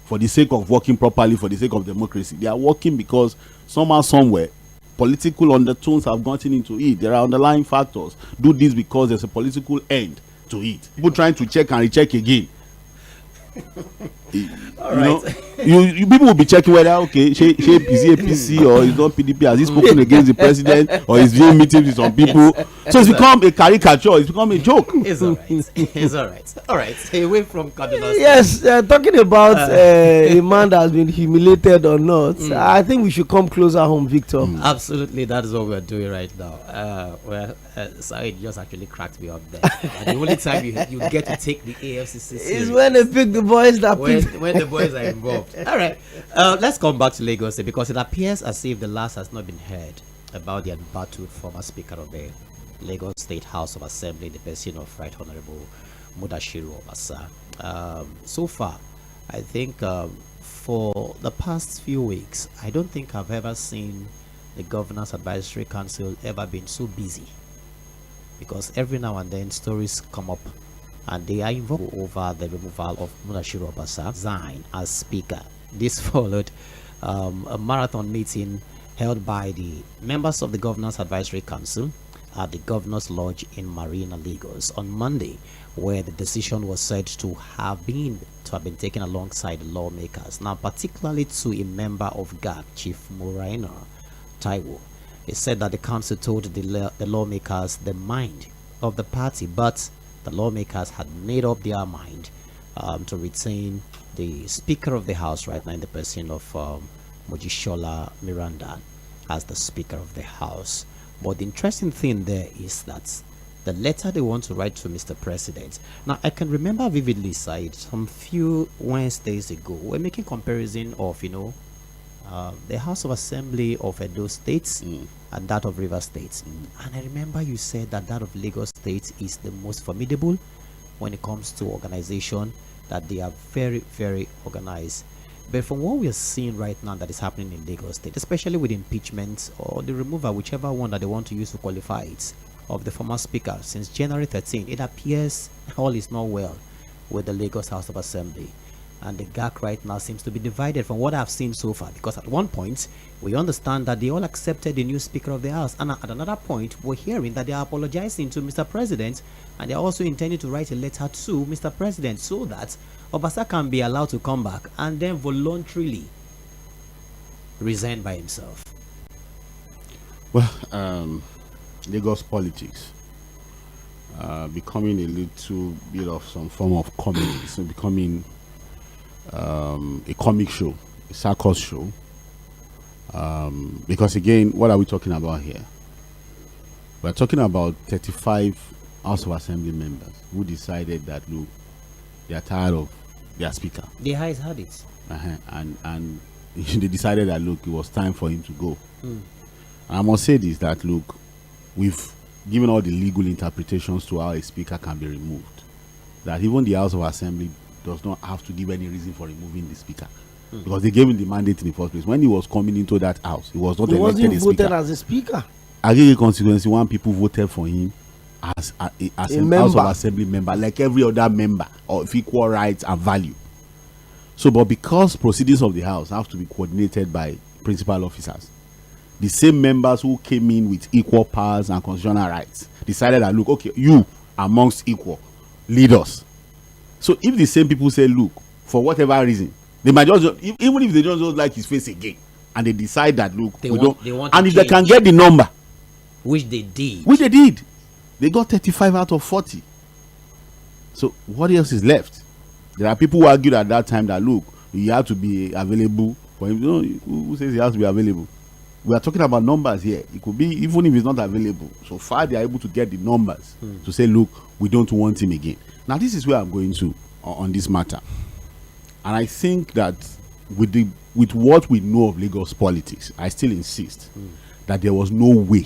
for the sake of working properly, for the sake of democracy. They are working because somehow, somewhere, political undertones have gotten into it. There are underlying factors. Do this because there's a political end to it. People trying to check and recheck again. You people will be checking whether is he a PC or is not PDP, has he spoken against the president, or is doing meetings with some people. So it's become a caricature, it's become a joke. It's all right. Stay away from Kaduna. Yes, talking about a man that has been humiliated or not, I think we should come closer home, Victor. Absolutely, that is what we're doing right now. Said just actually cracked me up there. And the only time you get to take the AFCC is when they pick the boys that when the boys are involved. All right, let's come back to Lagos, because it appears as if the last has not been heard about the embattled former Speaker of the Lagos State House of Assembly, the person of Right Honorable Mudashiru Obasa. So far, I think for the past few weeks, I don't think I've ever seen the Governor's Advisory Council ever been so busy, because every now and then stories come up and they are involved over the removal of Mudashiru Obasa resign as Speaker. This followed a marathon meeting held by the members of the Governor's Advisory Council at the Governor's Lodge in Marina, Lagos on Monday, where the decision was said to have been taken alongside the lawmakers. Now, particularly to a member of GAC, Chief Moraina Taiwo. It said that the council told the lawmakers the mind of the party, but the lawmakers had made up their mind to retain the Speaker of the House right now in the person of Mojisola Miranda as the Speaker of the House. But the interesting thing there is that the letter they want to write to Mr. President. Now, I can remember vividly, Said, some few Wednesdays ago, we're making comparison of, the House of Assembly of Edo State and that of Rivers State. And I remember you said that of Lagos State is the most formidable when it comes to organization, that they are very, very organized. But from what we are seeing right now that is happening in Lagos State, especially with impeachment or the removal, whichever one that they want to use to qualify it, of the former speaker since January 13, it appears all is not well with the Lagos House of Assembly. And the GAC right now seems to be divided from what I've seen so far, because at one point we understand that they all accepted the new Speaker of the House, and at another point we're hearing that they are apologizing to Mr. President, and they're also intending to write a letter to Mr. President so that Obasa can be allowed to come back and then voluntarily resign by himself. Well, Lagos politics becoming a little bit of some form of comedy, so becoming a comic show, a circus show, because again, what are we talking about here? We're talking about 35 House of Assembly members who decided that, look, they are tired of their speaker. The Highs had it. And they decided that, look, it was time for him to go. And I must say this, that, look, we've given all the legal interpretations to how a speaker can be removed. That even the House of Assembly does not have to give any reason for removing the speaker, because they gave him the mandate in the first place. When he was coming into that house, he was not elected a voted speaker. as a speaker. Aggregate constituency, one people voted for him as a House of Assembly member, like every other member of equal rights and value. So, but because proceedings of the House have to be coordinated by principal officers, the same members who came in with equal powers and constitutional rights decided that, look, okay, you amongst equal, lead us. So if the same people say, look, for whatever reason, they might just, even if they don't like his face again, and they decide that, look, they want, and if change, they can get the number, which they did, they got 35 out of 40. So what else is left? There are people who argued at that time that, look, you have to be available for him. You know, who says he has to be available? We are talking about numbers here. It could be even if he's not available. So far, they are able to get the numbers to say, look, we don't want him again. Now, this is where I'm going to on this matter. And I think that with what we know of Lagos politics, I still insist that there was no way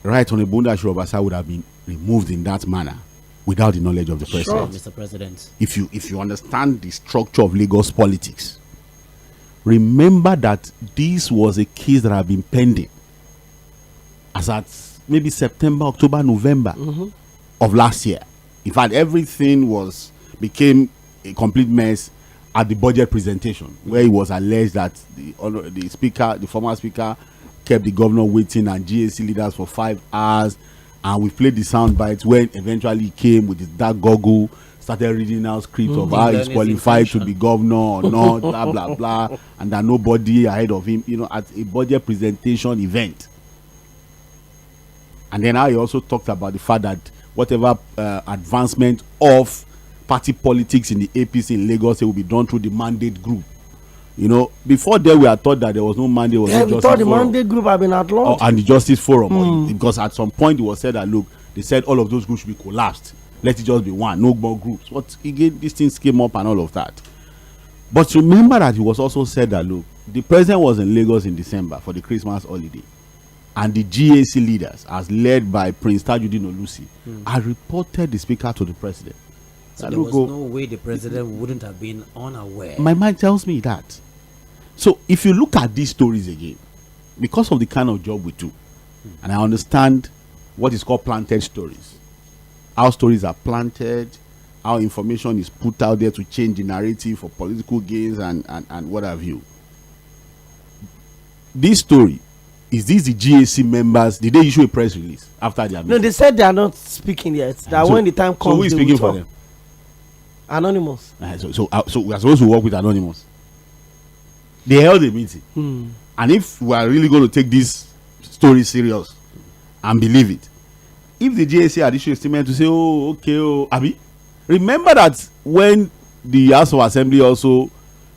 Right Honorable Obasa would have been removed in that manner without the knowledge of the president. Sure, Mr. President. If you understand the structure of Lagos politics, remember that this was a case that had been pending as at maybe September, October, November of last year. In fact, everything became a complete mess at the budget presentation, where it was alleged that the former speaker, kept the governor waiting and GAC leaders for 5 hours, and we played the sound bites when eventually he came with his dark goggle, started reading out scripts of how he's qualified to be governor or not, blah blah blah, and that nobody ahead of him, at a budget presentation event. And then how he also talked about the fact that whatever advancement of party politics in the APC in Lagos will be done through the mandate group. Before then we had thought that there was no mandate. We thought the mandate group had been outlawed. And the Justice Forum. Because at some point it was said that, look, they said all of those groups should be collapsed. Let it just be one, no more groups. But again, these things came up and all of that. But remember that it was also said that, look, the president was in Lagos in December for the Christmas holiday. And the GAC leaders, as led by Prince Tajudeen Olusi, had reported the speaker to the president. So there was no way the president wouldn't have been unaware. My mind tells me that. So if you look at these stories again, because of the kind of job we do, and I understand what is called planted stories, how stories are planted, how information is put out there to change the narrative for political gains and what have you. This story, is this the GAC members? Did they issue a press release after their meeting? No, they said they are not speaking yet. That when the time comes, so who is speaking for them? Anonymous. So we are supposed to work with Anonymous. They held a meeting, and if we are really going to take this story serious and believe it, if the GAC had issued a statement to say, "Oh, okay, Abi," remember that when the House of Assembly also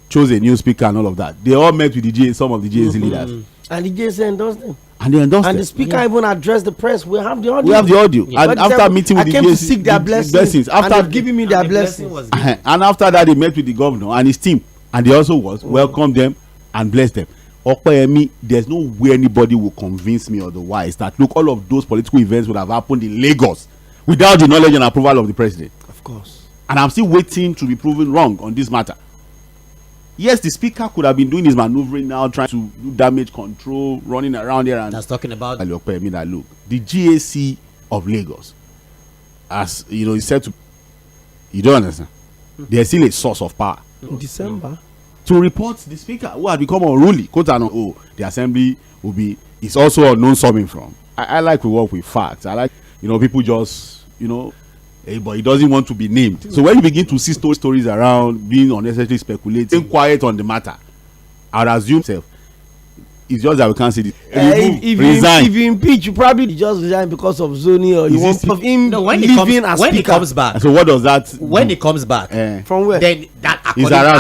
chose a new speaker and all of that, they all met with some of the GAC leaders, and the GAC endorsed them. And they endorsed them. And the speaker even addressed the press. We have the audio. Yeah. And after meeting with the GAC, I came to seek their blessings. After giving me their blessings. And after that, they met with the governor and his team, and they also welcomed them and blessed them. Okoyemi, there's no way anybody will convince me otherwise that, look, all of those political events would have happened in Lagos without the knowledge and approval of the president. Of course. And I'm still waiting to be proven wrong on this matter. Yes, the speaker could have been doing his maneuvering now, trying to do damage control, running around there. And that's talking about look, the GAC of Lagos, as you know, is said to. You don't understand. There's still a source of power. In December. To report the speaker who had become unruly, quote unquote, the assembly will be. It's also unknown something from. I like to work with facts. I like, people just, but he doesn't want to be named. So when you begin to see stories around being unnecessarily speculating, quiet on the matter, I'd assume it's just that we can't see this. If you impeach, you probably just resign because of zoning, or you want of him leaving as when speaker. He comes back. So what does that? When he comes back, from where? Then that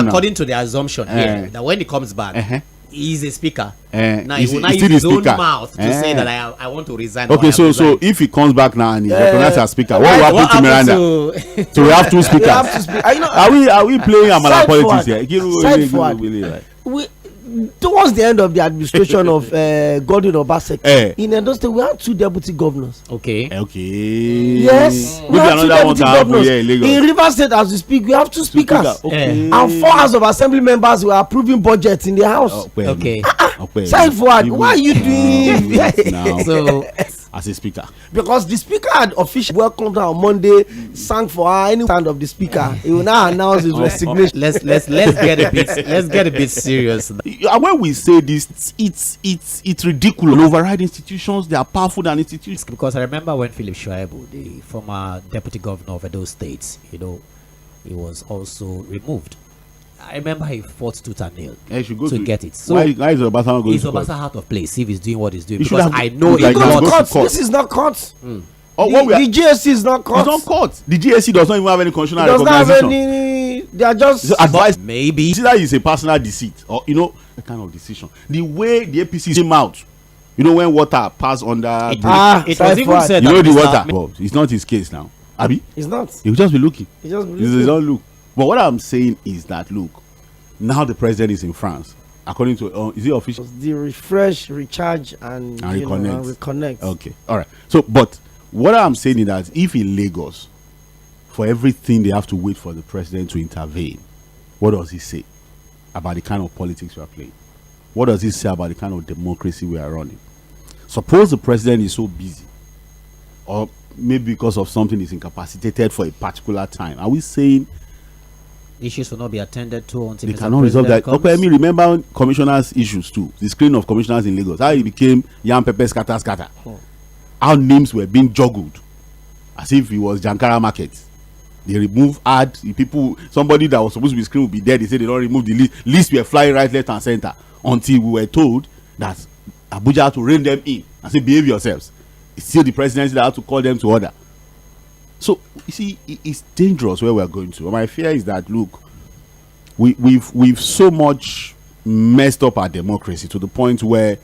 according to the assumption here, that when he comes back, he's a speaker. Now he will not use his own mouth to say that I want to resign. Okay, so if he comes back now and he's recognized as speaker, what will happen to Miranda? So we have two speakers. Are we playing Amala politics here? Towards the end of the administration of Godwin Obaseki, in Edo State, we had 2 deputy governors. Okay. Yes. We have 2 deputy governors. In Rivers State, as we speak, we have 2 speakers. And 4 House of Assembly members were approving budgets in the House. Okay. Side forward, why are you doing now? So, as a speaker, because the speaker had officially welcomed her on Monday, sang for her any sound of the speaker. He will now announce his resignation. Let's get a bit serious. When we say this, it's ridiculous. Override institutions, they are powerful than institutions. Because I remember when Philip Shuaibu, the former deputy governor of Edo State, he was also removed. I remember he fought tooth and nail to get it. So why is Obasa going is to court? Obasa out of place if he's doing what he's doing? He Because I know he goes to court. This is not court. The GSC is not court. It's not court. The GSC does not even have any constitutional does not have recognition. any. They are just advice. Maybe See, that is a personal deceit, or a kind of decision. The way the APC came out, when water passed under. it was even said that the water. Well, it's not his case now. Abi, it's not. He will just be looking. He just be He looking. don't look. But what I'm saying is that look, now the president is in France. According to is it official? The refresh, recharge, and reconnect. Okay, all right. So, but what I'm saying is that if in Lagos, for everything they have to wait for the president to intervene, what does he say about the kind of politics we are playing? What does he say about the kind of democracy we are running? Suppose the president is so busy, or maybe because of something is incapacitated for a particular time. Are we saying issues will not be attended to until they cannot resolve that? Okay, remember commissioners' issues too. The screen of commissioners in Lagos, how it became Yam Pepe scatter. How names were being juggled as if it was Jankara Market. They remove people. Somebody that was supposed to be screen will be there. They say they don't remove the list. Lists were flying right, left, and center until we were told that Abuja had to rein them in and say behave yourselves. It's still the presidency that had to call them to order. So you see, it's dangerous where we're going to. My fear is that look, we've so much messed up our democracy to the point where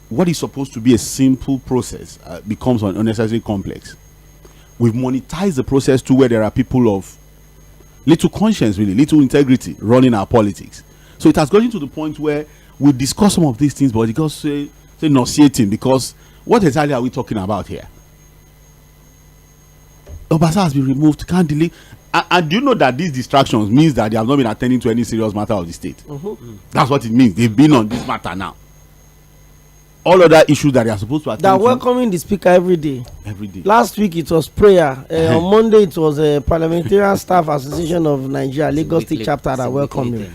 what is supposed to be a simple process becomes unnecessarily complex. We've monetized the process to where there are people of little conscience, really, little integrity running our politics. So it has gotten to the point where we discuss some of these things, but it goes say nauseating, because what exactly are we talking about here? Obasa has been removed, can't delay. And do you know that these distractions means that they have not been attending to any serious matter of the state? That's what it means. They've been on this matter now. All other issues that they are supposed to attend to. They're welcoming the speaker every day. Last week it was prayer. On Monday it was a Parliamentarian Staff Association of Nigeria, Lagos State chapter that welcomed him.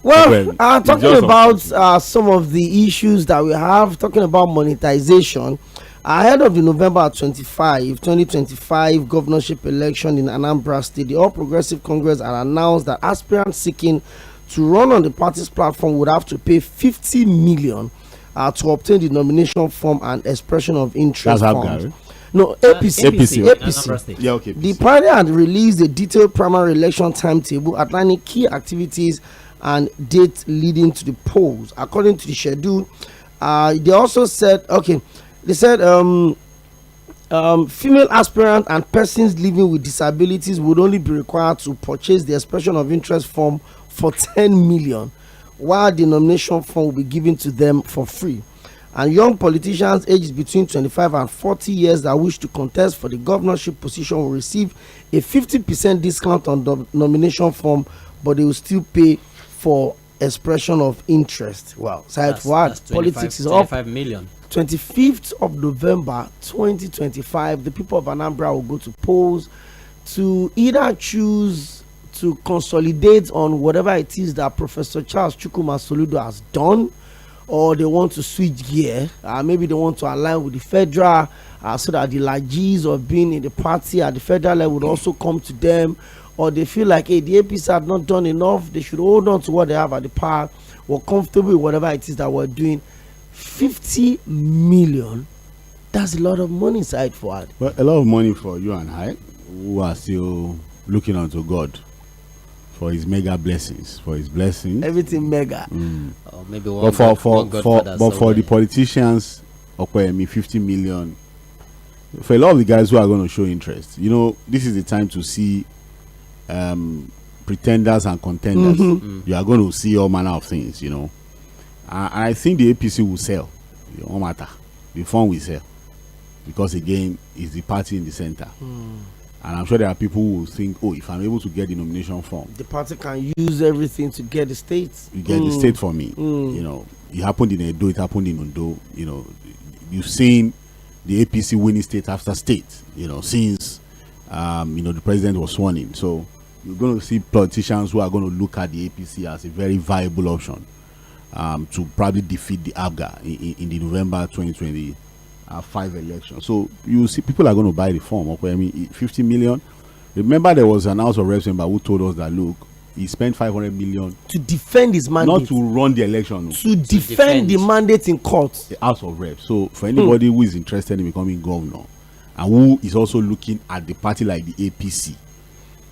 Well, talking about some of the issues that we have, talking about monetization. Ahead of the November 25, 2025 governorship election in Anambra State, the All Progressive Congress had announced that aspirants seeking to run on the party's platform would have to pay 50 million to obtain the nomination form and expression of interest forms. No, APC. Yeah, okay. The party had released a detailed primary election timetable outlining key activities and dates leading to the polls. According to the schedule, they also said, they said female aspirants and persons living with disabilities would only be required to purchase the expression of interest form for 10 million, while the nomination form will be given to them for free. And young politicians aged between 25 and 40 years that wish to contest for the governorship position will receive a 50% discount on the nomination form, but they will still pay for expression of interest. Well, Said Fuad, politics is 25 million. 25th of November 2025, the people of Anambra will go to polls to either choose to consolidate on whatever it is that Professor Charles Chukwuma Soludo has done, or they want to switch gear. Maybe they want to align with the federal so that the largesse of being in the party at the federal level would also come to them, or they feel like, hey, the APC have not done enough, they should hold on to what they have at the power, or comfortable with whatever it is that we're doing. 50 million, that's a lot of money side for it. Well, a lot of money for you and I, who are still looking unto God for his mega blessings, for his blessings. Everything mega. Or maybe but for the politicians, Okoyemi, 50 million. For a lot of the guys who are going to show interest, you know, this is the time to see pretenders and contenders. You are going to see all manner of things, you know. I think the APC will sell. It won't matter. The fund will sell. Because again, it's the party in the center. And I'm sure there are people who will think, oh, if I'm able to get the nomination form, the party can use everything to get the states. You get the state for me. You know, it happened in Edo, it happened in Ondo. You know, you've seen the APC winning state after state, you know, since you know, the president was sworn in. So you're going to see politicians who are going to look at the APC as a very viable option to probably defeat the ABGA in the November 2025 election. So you see people are going to buy the form. Okay, I mean, 50 million. Remember, there was an House of Reps member who told us that, look, he spent 500 million to defend his mandate, not to run the election, to defend the mandate in court. The House of Reps. So for anybody who is interested in becoming governor and who is also looking at the party like the APC,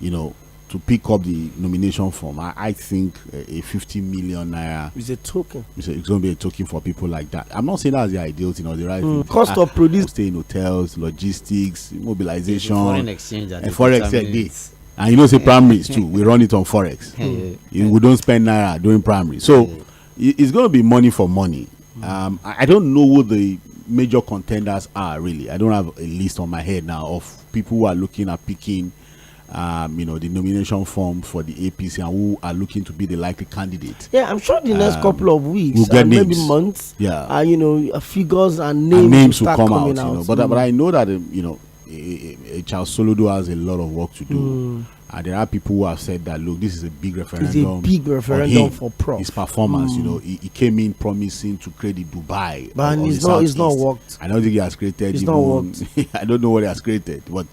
you know, to pick up the nomination form, I think a 50 million naira is a token. It's going to be a token for people like that. I'm not saying that's the ideal thing or the right thing. Cost of produce, stay in hotels, logistics, mobilization, foreign exchange, and forex days. And you know, say primaries too. We run it on forex. We don't spend naira doing primary. So it's going to be money for money. I don't know who the major contenders are really. I don't have a list on my head now of people who are looking at picking you know, the nomination form for the APC and who are looking to be the likely candidate. Yeah, I'm sure the next couple of weeks, we'll get maybe months, you know, figures and names will come out. You know. But I know that you know, Charles Soludo has a lot of work to do. And there are people who have said that, look, this is a big referendum. It's a big referendum for Prof. His performance, you know, he came in promising to create the Dubai. But it's not worked. I don't think he has created. It's not worked. I don't know what he has created, but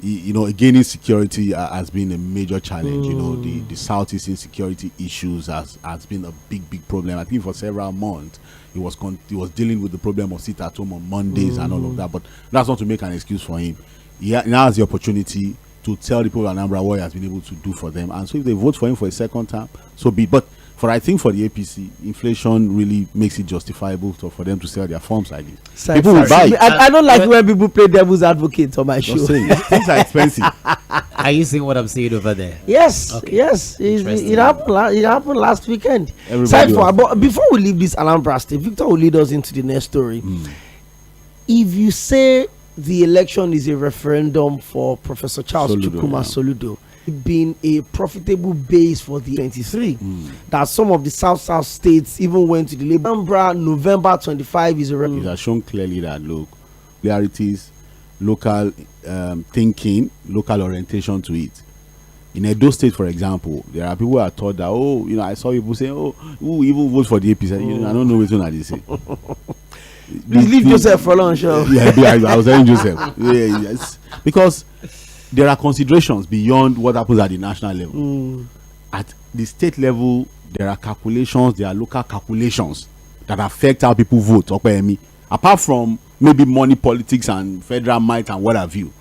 you know, gaining security has been a major challenge. You know, the Southeast insecurity issues has been a big problem. I think for several months he was dealing with the problem of sit at home on Mondays and all of that. But that's not to make an excuse for him. He now has the opportunity to tell the people of Anambra what he has been able to do for them. And so if they vote for him for a second term, so be it. But I think for the APC, inflation really makes it justifiable for them to sell their forms like this. People will buy it. I don't like when people play devil's advocate on my show. Things are expensive. Are you seeing what I'm seeing over there? Yes, okay. Yes. It happened last weekend. But before we leave this Anambra State, Victor will lead us into the next story. If you say the election is a referendum for Professor Charles Chukwuma Soludo, being a profitable base for the 23, that some of the South states even went to the labor. Anambra, November 25 is a referendum. It has shown clearly that, look, realities, local thinking, local orientation to it. In Edo State, for example, there are people who are taught that, oh, you know, I saw people saying, oh, who even vote for the APC? You know, I don't know which one I say. Please leave Joseph for lunch. I was telling Joseph. Yes. Because there are considerations beyond what happens at the national level. At the state level, there are calculations, there are local calculations that affect how people vote. Apart from maybe money politics and federal might and what have you.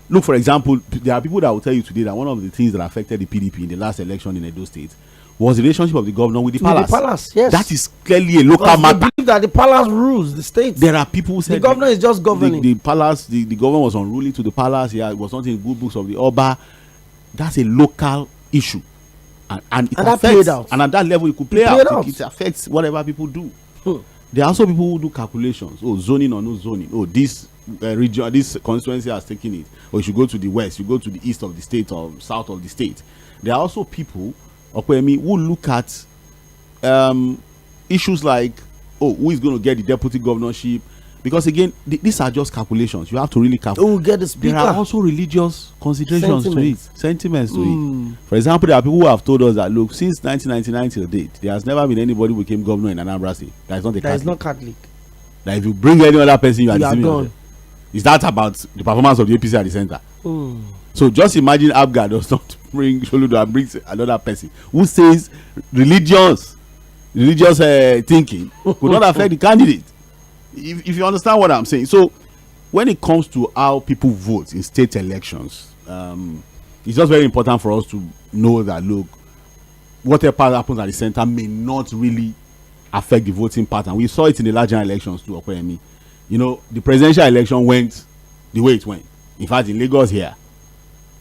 Look, for example, there are people that will tell you today that one of the things that affected the PDP in the last election in Edo State was the relationship of the governor with the palace. The palace, yes. That is clearly a local matter. They believe that the palace rules the state. There are people who said the governor is just governing. The palace, the governor was unruly to the palace. Yeah, it was not in good books of the Oba. That's a local issue, and it affects, that played out. And at that level, it could play out. It affects whatever people do. There are also people who do calculations. Oh, zoning or no zoning. Oh, this region, this constituency has taken it. Or you should go to the west. You go to the east of the state or south of the state. There are also people Okoyemi, will look at issues like, who is going to get the deputy governorship? Because again, these are just calculations. You have to really calculate. Who will get the speaker? There are also religious considerations sentiments to it. For example, there are people who have told us that, look, since 1999 till date, there has never been anybody who became governor in Anambra State that is not a Catholic. That is not Catholic. That if you bring any other person, you are gone. them. Is that about the performance of the APC at the center? So just imagine Abga does not bring Soludo and brings another person who says religious thinking could not affect the candidate. If you understand what I'm saying. So when it comes to how people vote in state elections, it's just very important for us to know that, look, whatever happens at the center may not really affect the voting pattern. We saw it in the larger elections too, Okoyemi. You know, the presidential election went the way it went. In fact, in Lagos here,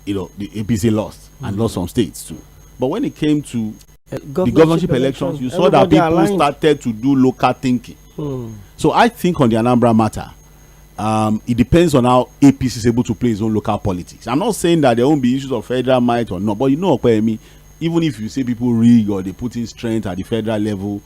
you know, the APC lost and lost some states too. But when it came to the governorship elections, you saw that people started to do local thinking. So I think on the Anambra matter, it depends on how APC is able to play its own local politics. I'm not saying that there won't be issues of federal might or not, but you know, Okoyemi, even if you say people rig or they put in strength at the federal level,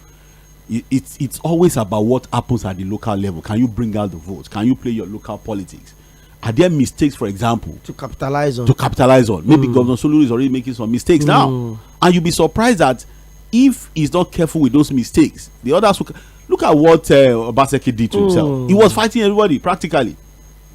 it's always about what happens at the local level. Can you bring out the votes? Can you play your local politics? Are there mistakes, for example, to capitalize on? Maybe Governor Soludo is already making some mistakes now, and you'll be surprised that if he's not careful with those mistakes, the others will. Look at what Obaseki did to himself. He was fighting everybody practically.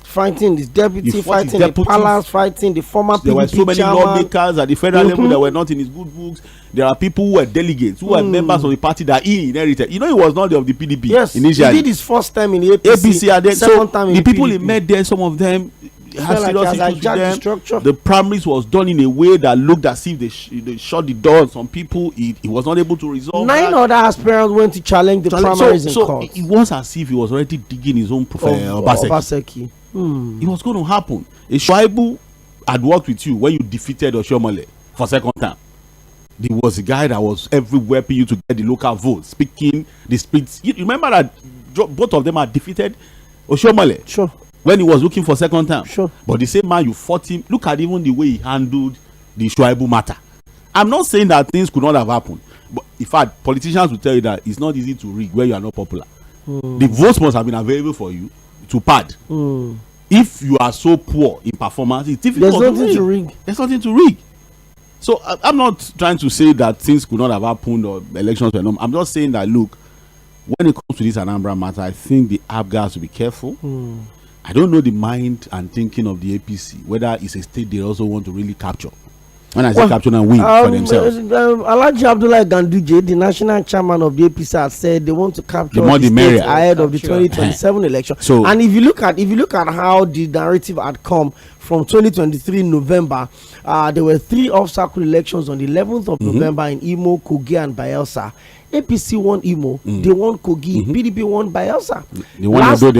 Fighting his deputy, fighting the palace, fighting the former PDP. There were so many lawmakers at the federal level that were not in his good books. There are people who were delegates, who were members of the party that he inherited. You know, he was not of the PDP. Yes, initially. He did his first time in the APC. And then, second time in the people PDP. He met there, some of them had serious issues with them. The primaries was done in a way that looked as if they shut the door on some people. He was not able to resolve 9 other aspirants went to challenge the primaries in court. So it was as if he was already digging his own Obaseki. It was going to happen. Shuaibu had worked with you when you defeated Oshiomhole for second time. There was a guy that was everywhere for you to get the local votes, speaking the streets. You remember that both of them had defeated Oshiomhole? Sure. When he was looking for second time. Sure. But the same man, you fought him. Look at even the way he handled the Shuaibu matter. I'm not saying that things could not have happened. But in fact, politicians will tell you that it's not easy to rig when you are not popular. The votes must have been available for you to pad. If you are so poor in performance, it's difficult. There's nothing to rig. There's nothing to rig. So I'm not trying to say that things could not have happened or elections were not. I'm just saying that, look, when it comes to this Anambra matter, I think the ABGA has to be careful. I don't know the mind and thinking of the APC, whether it's a state they also want to really capture. When I say capture and win for themselves. Alhaji Abdullahi Ganduje, the national chairman of the APC, has said they want to capture the state ahead of the 2027 election. So, and if you look at how the narrative had come from 2023 November, there were 3 off-cycle elections on the 11th of November in Imo, Kogi, and Bayelsa. APC won Imo, they won Kogi, PDP won Bayelsa. They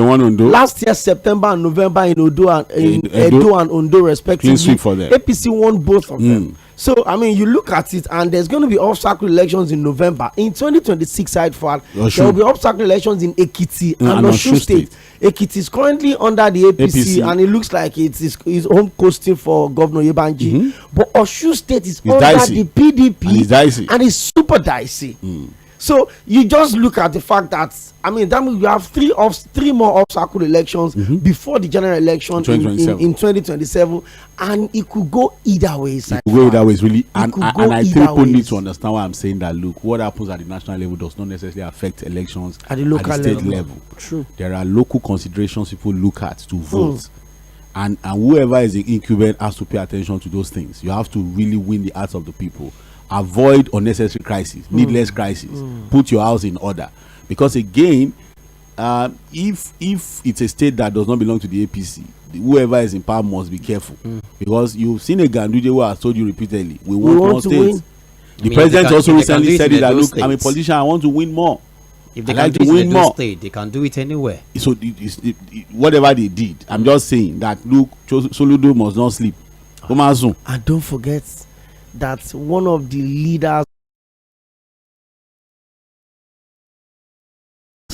won Ondo. Last year, September and November in Edo and Ondo, respectively. APC won both of them. So, I mean, you look at it, and there's going to be off-cycle elections in November. In 2026, side forward, there will be off-cycle elections in Ekiti and Osun State. Ekiti is currently under the APC, and it looks like it's home coasting for Governor Yebanji. But Osun State is under the PDP, and it's super dicey. So you just look at the fact that, I mean, that means you have 3 more off-cycle elections before the general election in 2027, and it could go either way. It could go either way, really. And I think people need to understand why I'm saying that. Look, what happens at the national level does not necessarily affect elections at the local state level. True. There are local considerations people look at to vote. And whoever is the incumbent has to pay attention to those things. You have to really win the hearts of the people. Avoid unnecessary crisis, needless crisis. Put your house in order, because again, if it's a state that does not belong to the APC, whoever is in power must be careful, because you've seen a Ganduje who has told you repeatedly, we want more states. The president also recently said it that, look, I'm a politician, I want to win more. If they can do it in Edo State, they can do it anywhere. So whatever they did, I'm just saying that, look, Soludo must not sleep. And don't forget that one of the leaders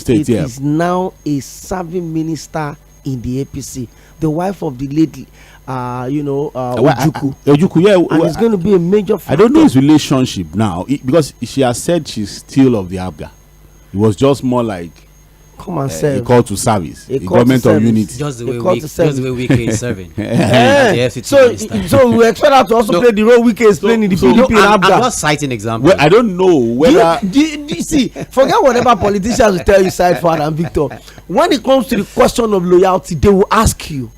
is now a serving minister in the APC, the wife of the lady, Ojukwu. Ojukwu, yeah. And it's going to be a major factor. I don't know his relationship now because she has said she's still of the ABGA. It was just more like come and serve. A call to service, a call government to of unity. Just the way Wike is serving. So we expect her to also play the role Wike is playing in the PDP and ABGA. I'm just citing examples. Well, I don't know whether. See, forget whatever politicians will tell you, side forward and Victor. When it comes to the question of loyalty, they will ask you.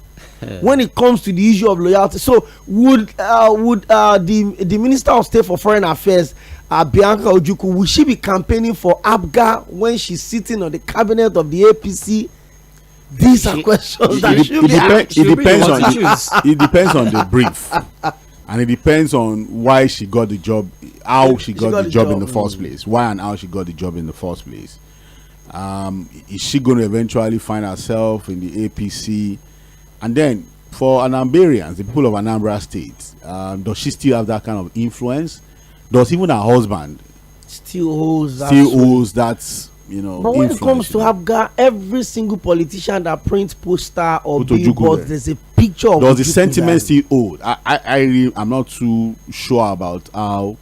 When it comes to the issue of loyalty, so would the Minister of State for Foreign Affairs, Bianca Ojukwu, will she be campaigning for ABGA when she's sitting on the cabinet of the APC? These are questions that should be asked. It depends on the brief, and it depends on why she got the job, how she got the job in the first place, why and how she got the job in the first place. Is she going to eventually find herself in the APC? And then for Anambarians, the people of Anambra State, does she still have that kind of influence? Does even her husband still holds that? But when it comes to ABGA, every single politician that prints poster or billboards, there's a picture of. Does the sentiment still hold? I'm not too sure about how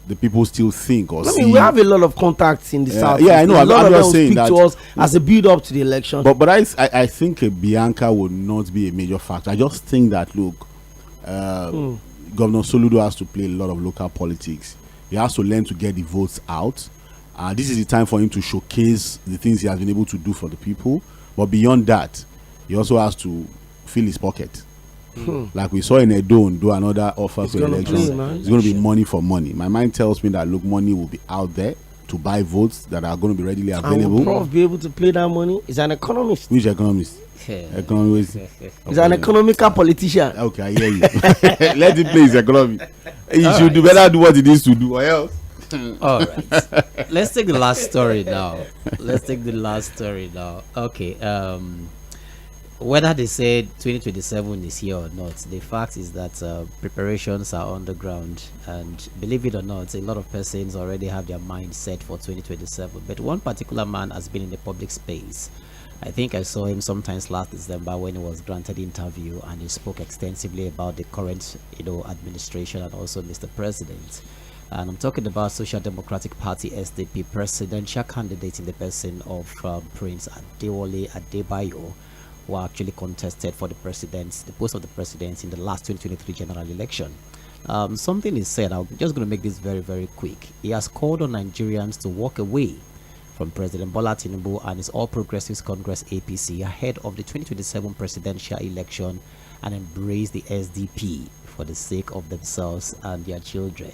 the people still think or see. We have a lot of contacts in the south. Yeah, I know. I'm just saying that to us as a build up to the election. But I think a Bianca would not be a major factor. I just think that Governor Soludo has to play a lot of local politics. He has to learn to get the votes out. This is the time for him to showcase the things he has been able to do for the people. But beyond that, he also has to fill his pocket. Like we saw in Edo do another offer for elections. It's going to be money for money. My mind tells me that money will be out there to buy votes that are going to be readily available. And will Prof be able to play that money? He's an economist. Which economist? Economist. He's an economical politician. Okay, I hear you. Let him play his economy. He should do better do what he needs to do, or else. All right. Let's take the last story now. Okay. Whether they said 2027 is here or not, the fact is that preparations are on the ground, and believe it or not, a lot of persons already have their mind set for 2027. But one particular man has been in the public space. I think I saw him sometimes last December when he was granted interview, and he spoke extensively about the current, administration and also Mr. President. And I'm talking about Social Democratic Party SDP presidential candidate in the person of Prince Adewale Adebayo, who actually contested for the post of the president in the last 2023 general election. Something is said. I'm just going to make this very, very quick. He has called on Nigerians to walk away from President Bola Tinubu and his All Progressives Congress APC ahead of the 2027 presidential election, and embrace the SDP for the sake of themselves and their children.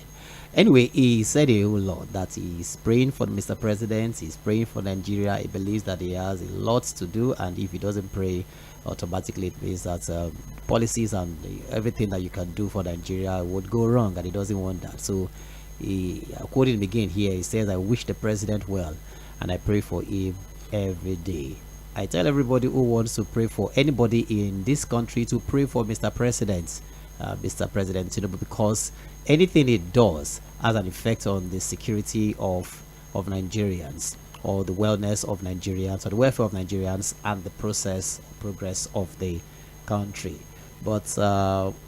Anyway, he said a whole lot that he's praying for Mr. President, he's praying for Nigeria. He believes that he has a lot to do, and if he doesn't pray, automatically it means that policies and everything that you can do for Nigeria would go wrong, and he doesn't want that. So, quoting him again here, he says, "I wish the president well, and I pray for him every day." I tell everybody who wants to pray for anybody in this country to pray for Mr. President, Tinubu, because anything it does has an effect on the security of Nigerians, or the wellness of Nigerians, or the welfare of Nigerians, and the progress of the country. But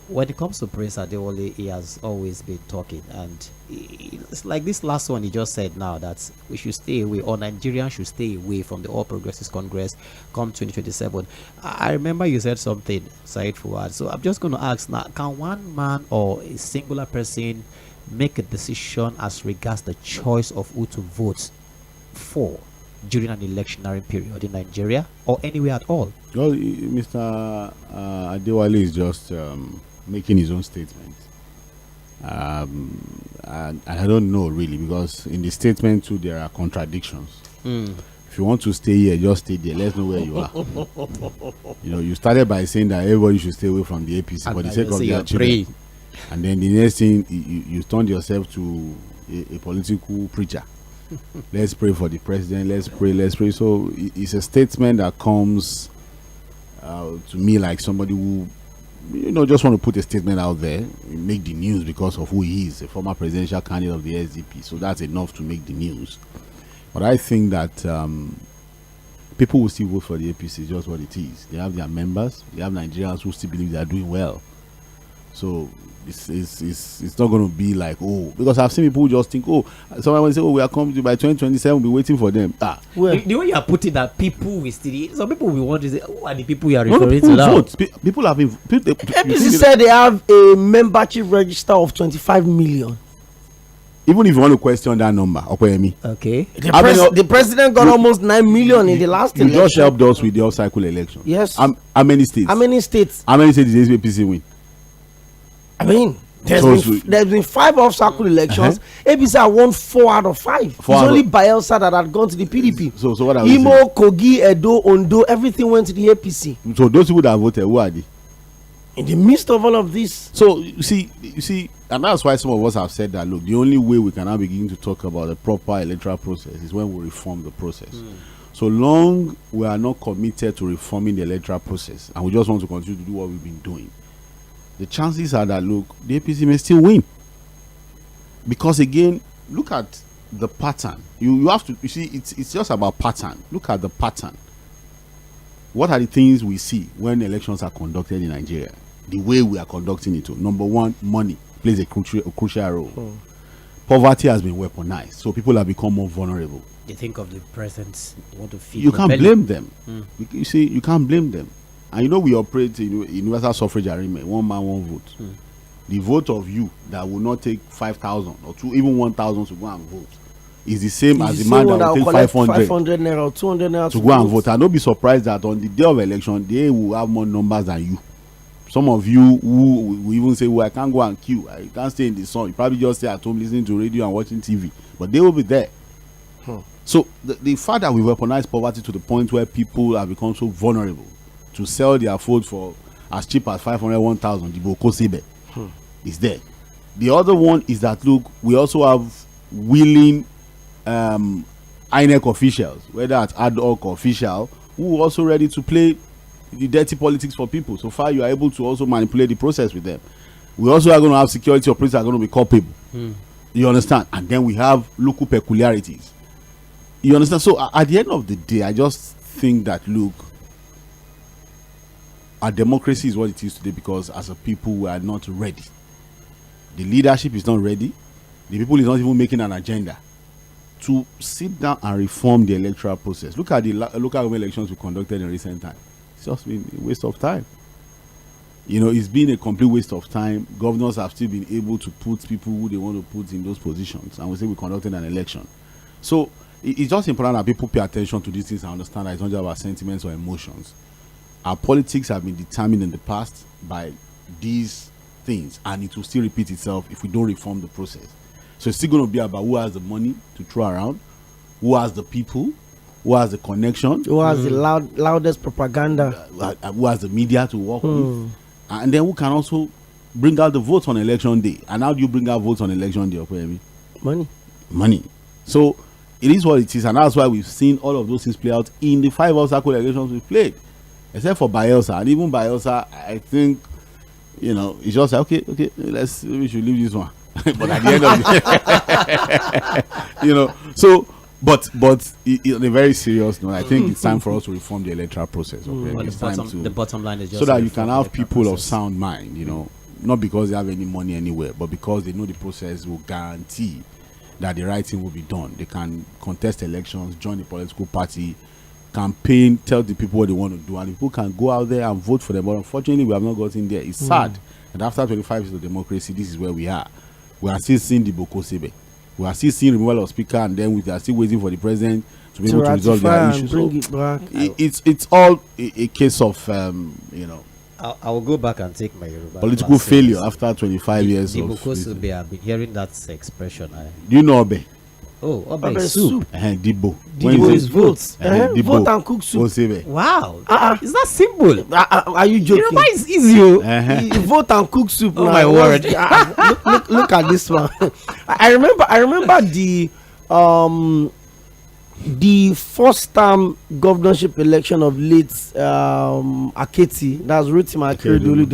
when it comes to Prince Adewale, he has always been talking, and it's like this last one he just said now, that we should stay away, or Nigerians should stay away from the All Progressives Congress come 2027. I remember you said something, Said Fuad. So I'm just going to ask now, can one man or a singular person make a decision as regards the choice of who to vote for during an electionary period in Nigeria or anywhere at all? Well, Mr. Adewale is just making his own statement. And I don't know really, because in the statement too there are contradictions. If you want to stay here, just stay there. Let's know where you are. You started by saying that everybody should stay away from the APC for the sake of their children. And then the next thing, you turned yourself to a political preacher. Let's pray for the president. Let's pray. So it's a statement that comes to me like somebody who, just want to put a statement out there, make the news because of who he is, a former presidential candidate of the SDP. So that's enough to make the news. But I think that people will still vote for the APC. Just what it is. They have their members. They have Nigerians who still believe they are doing well. So it's not going to be like, oh, because I've seen people who just think, oh, someone will say, oh, we are coming to by 2027, we'll be waiting for them. Well, the way you are putting that, people will still, some people will want to say, who are the people you are referring to now? People have been. APC said they have a membership register of 25 million. Even if you want to question that number, okay. The president got almost 9 million in the last election. You just helped us with the off-cycle election. Yes. How many states? How many states? How many states did the APC win? I mean, there's been 5 off-cycle elections. APC have won 4 out of 5. It's only Bayelsa that had gone to the PDP. So what are we saying? Imo, Kogi, Edo, Ondo, everything went to the APC. So those people that voted, who are they? In the midst of all of this. So you see, and that's why some of us have said that, look, the only way we can now begin to talk about a proper electoral process is when we reform the process. So long we are not committed to reforming the electoral process and we just want to continue to do what we've been doing, the chances are that, look, the APC may still win. Because again, look at the pattern. You have to, you see, it's just about pattern. Look at the pattern. What are the things we see when elections are conducted in Nigeria? The way we are conducting it. Number one, money plays a crucial role. Poverty has been weaponized, so people have become more vulnerable. You think of the present, want to feed. You can't blame them. You see, you can't blame them. And you know we operate in universal suffrage arrangement, one man, one vote. The vote of you that will not take 5,000 or even 1,000 to go and vote is the same as the man that will take 500 naira or 200 naira to go and vote. And don't be surprised that on the day of election, they will have more numbers than you. Some of you who will even say, well, I can't go and queue, I can't stay in the sun. You probably just stay at home listening to radio and watching TV. But they will be there. So the fact that we weaponize poverty to the point where people have become so vulnerable to sell their food for as cheap as 500, 1,000, the 괡ᴇᴇᴅ is there. The other one is that, look, we also have willing INEC officials, whether it's ad hoc official, who are also ready to play the dirty politics for people. So far, you are able to also manipulate the process with them. We also are going to have security operators that are going to be culpable. You understand? And then we have local peculiarities. You understand? So at the end of the day, I just think that, look, our democracy is what it is today because as a people, we are not ready. The leadership is not ready. The people is not even making an agenda to sit down and reform the electoral process. Look at the local government elections we conducted in recent time. It's just been a waste of time. You know, it's been a complete waste of time. Governors have still been able to put people who they want to put in those positions. And we say we conducted an election. So it's just important that people pay attention to these things and understand that it's not just about sentiments or emotions. Our politics have been determined in the past by these things, and it will still repeat itself if we don't reform the process. So it's still going to be about who has the money to throw around, who has the people, who has the connection, who has the loudest propaganda, who has the media to work with, and then who can also bring out the votes on election day. And how do you bring out votes on election day? Money. So it is what it is, and that's why we've seen all of those things play out in the 5 off-cycle elections we've played, except for Bayelsa. And even Bayelsa, I think, you know, it's just like, okay, we should leave this one. But at the end of the you know, so but in a very serious note, I think it's time for us to reform the electoral process. The bottom line is just so that you can have people of sound mind, you know, not because they have any money anywhere, but because they know the process will guarantee that the right thing will be done. They can contest elections, join the political party, campaign, tell the people what they want to do, and people can go out there and vote for them. But unfortunately, we have not gotten there. It's sad. And after 25 years of democracy, this is where we are. We are still seeing the 괡ᴇᴇᴅ. We are still seeing removal of speaker, and then we are still waiting for the president to be able to resolve their issues. Bring it back. It's all a case of you know. I will go back and take my political failure after 25 years. The 괡ᴇᴇᴅ, I've been hearing that expression. Do you know Obe? Oh, Obe soup. Dibbo. Dibbo is votes. Vote and cook soup. Wow. Is that simple? Are you joking? Yoruba is easy. Vote and cook soup. Oh my word. Look at this one. I remember the first time governorship election of late Aketi, that's Rotimi Akeredolu,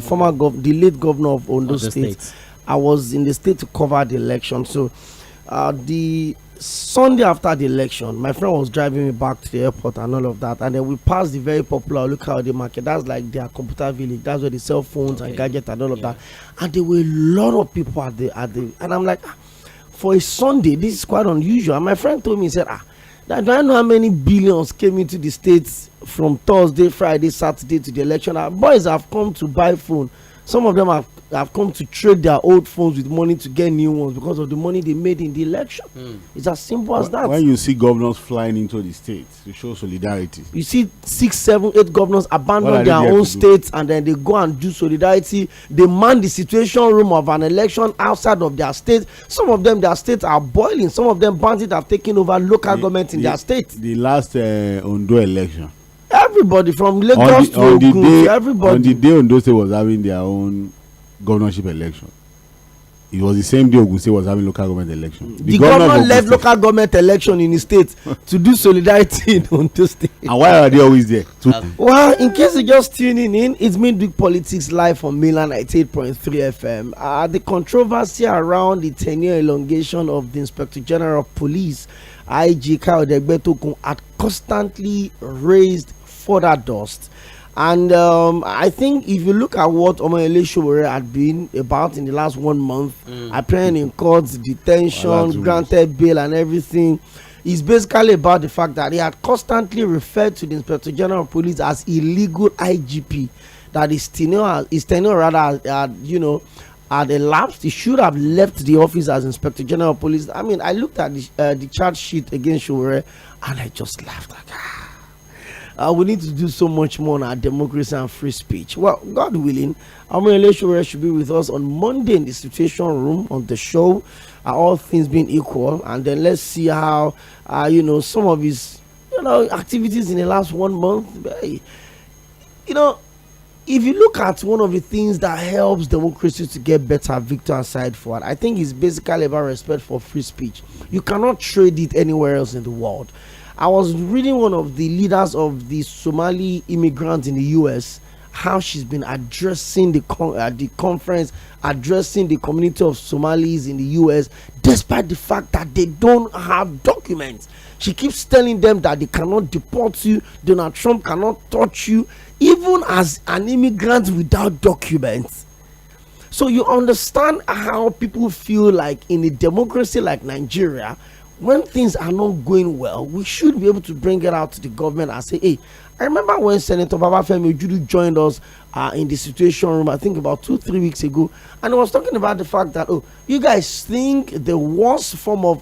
the late governor of Ondo State. I was in the state to cover the election. So the Sunday after the election, my friend was driving me back to the airport and all of that, and then we passed the very popular Olukaode market. That's like their computer village. That's where they sell phones and gadgets and all of that. And there were a lot of people at the and I'm like, for a Sunday, this is quite unusual. And my friend told me, he said, do I know how many billions came into the States from Thursday, Friday, Saturday to the election? Our boys have come to buy phone. Some of them have come to trade their old phones with money to get new ones because of the money they made in the election. It's as simple as that. When you see governors flying into the states to show solidarity, you see 6, 7, 8 governors abandon their own states and then they go and do solidarity. They man the situation room of an election outside of their state. Some of them, their states are boiling. Some of them, bandits have taken over local government in their state. The last Ondo election, everybody from Lagos to Ogun, everybody. On the day Ondo State was having their own governorship election, it was the same day Ogun State was having local government election. The governor left local government election in his state to do solidarity in Ondo State. And why are they always there? Well, in case you're just tuning in, it's Midweek Politics live on Mainland 98.3 FM. The controversy around the 10-year elongation of the Inspector General of Police, IG Tᴏᴜ had constantly raised further dust. And I think if you look at what Pᴏʟɪᴛᴏ had been about in the last 1 month, appearing in courts, detention, granted bail and everything, is basically about the fact that he had constantly referred to the Inspector General of Police as illegal IGP, that his tenure rather had elapsed. He should have left the office as Inspector General of Police. I mean, I looked at the charge sheet against Sowore and I just laughed like, we need to do so much more on our democracy and free speech. Well, God willing, Pᴏʟɪᴛᴏ should be with us on Monday in the Situation Room on the show, all things being equal, and then let's see how some of his activities in the last 1 month. If you look at one of the things that helps democracy to get better, Victor and side forward, I think it's basically about respect for free speech. You cannot trade it anywhere else in the world. I was reading one of the leaders of the Somali immigrants in the US, how she's been addressing the conference, addressing the community of Somalis in the US, despite the fact that they don't have documents. She keeps telling them that they cannot deport you, Donald Trump cannot touch you, even as an immigrant without documents. So you understand how people feel like in a democracy like Nigeria, when things are not going well, we should be able to bring it out to the government and say, hey, I remember when Senator Babafemi Ojudu joined us in the Situation Room, I think about 2-3 weeks ago, and he was talking about the fact that, you guys think the worst form of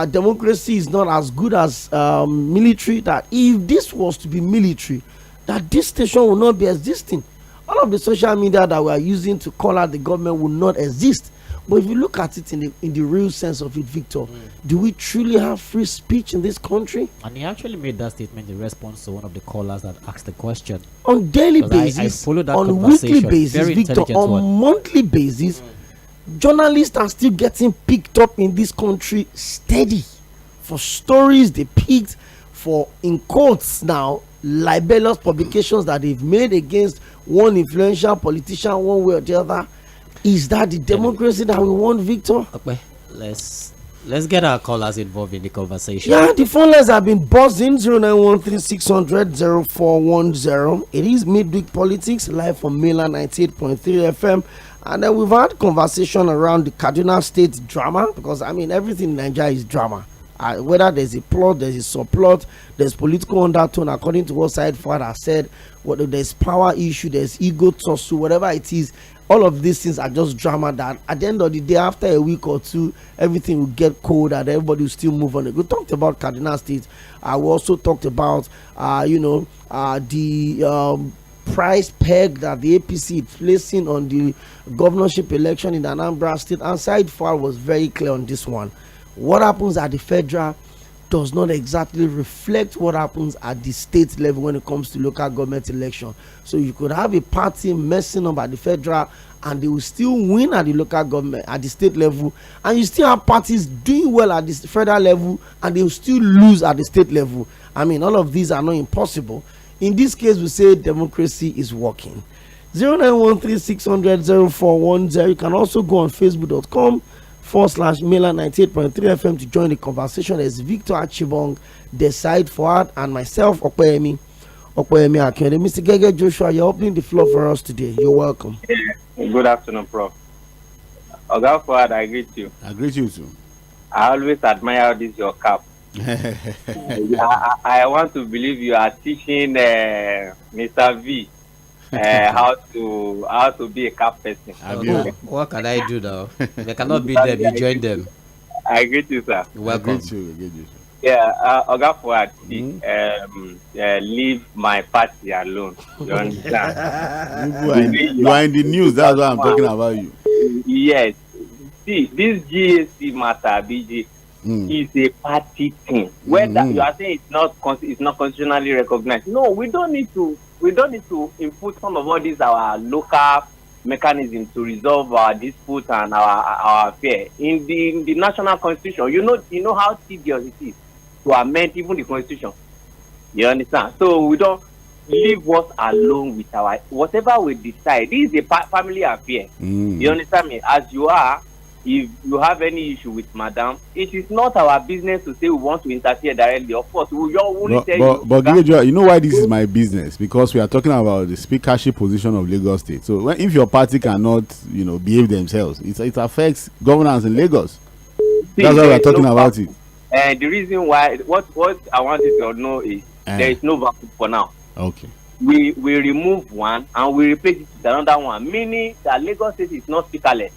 democracy is not as good as military, that if this was to be military, that this station will not be existing. All of the social media that we are using to call out the government will not exist. But if you look at it in the real sense of it, Victor, do we truly have free speech in this country? And he actually made that statement in response to one of the callers that asked the question. On daily basis, on weekly basis, Victor, on monthly basis, journalists are still getting picked up in this country steady for stories they picked for, in quotes now, libelous publications that they've made against one influential politician one way or the other. Is that the democracy that we want, Victor? Okay, let's get our callers involved in the conversation. Yeah, the phone lines have been buzzing. 0913-600-0410. It is Midweek Politics live from Mainland 98.3 FM. And then we've had conversation around the Kaduna State drama, because I mean everything in Nigeria is drama. Whether there's a plot, there's a subplot, there's political undertone, according to what side father said, whether there's power issue, there's ego tussle, whatever it is, all of these things are just drama that at the end of the day, after a week or two, everything will get cold and everybody will still move on. We talked about Kaduna State. We also talked about the price peg that the APC is placing on the governorship election in Anambra State, and side far was very clear on this one. What happens at the federal does not exactly reflect what happens at the state level when it comes to local government election. So you could have a party messing up at the federal and they will still win at the local government, at the state level, and you still have parties doing well at the federal level and they will still lose at the state level. I mean, all of these are not impossible. In this case, we say democracy is working. 0913-600-0410. You can also go on facebook.com/ facebook.com/mainland98.3 FM to join the conversation. There's Victor Achibong, the side forward, and myself, ᴏᴜᴜ̀nɪᴜs Akinode. Mr. Tɣᴇ Joshua, you're opening the floor for us today. You're welcome. Good afternoon, Prof. Oga Fuad, I greet you. I greet you too. I always admire this your cap. I want to believe you are teaching Mr. V how to be a cap person. What can I do now? They cannot be them. You join them. I greet you, sir. Welcome. I greet you. Yeah, Oga Fuad, leave my party alone. You understand? You are in the news. That's why I'm talking about you. Yes. See, this GSC matter, BG, is a party thing. Whether you are saying it's not constitutionally recognized. No, we don't need to input some of all these our local mechanisms to resolve our dispute and our affair in the national constitution. You know how tedious it is to amend even the constitution. You understand? So we don't leave us alone with our whatever we decide. This is a family affair. You understand me? As you are, if you have any issue with madam, it is not our business to say we want to interfere directly. Of course, we will only tell you. But you know why this is my business? Because we are talking about the speakership position of Lagos State. So if your party cannot, behave themselves, it affects governance in Lagos. That's why we are talking about it. And the reason why, what I want you to know is there is no vacuum for now. Okay. We remove one and we replace it with another one, meaning that Lagos State is not speakerless.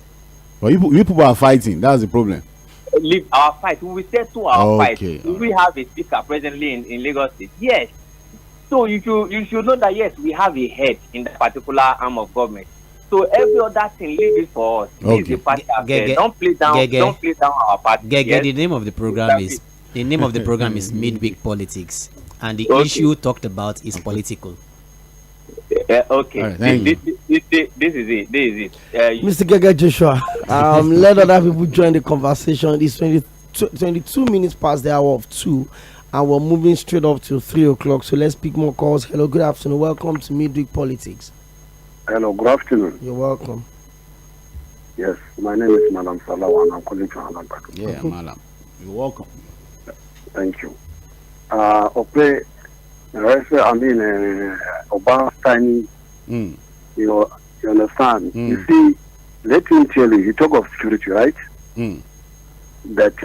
But you people are fighting. That's the problem. Leave our fight. We will settle our fight. Okay. We have a speaker presently in Lagos State. Yes. So you should know that yes, we have a head in that particular arm of government. So every other thing, leave it for us. Okay. This is a party affair. Don't play down our party. Yes? The name of the program is Midweek Politics, and the issue talked about is political. Okay. Right, this is it. Mr. Tɣᴇ Joshua, let other people join the conversation. It's 22 minutes past the hour of 2, and we're moving straight up to 3 o'clock. So let's pick more calls. Hello, good afternoon. Welcome to Midweek Politics. Hello, good afternoon. You're welcome. Yes, my name is Madam Salawa and I'm calling from Alambaka. Yeah, Madam. You're welcome. Thank you. Obasanjo, you understand? You see, let me tell you, talk of security, right? That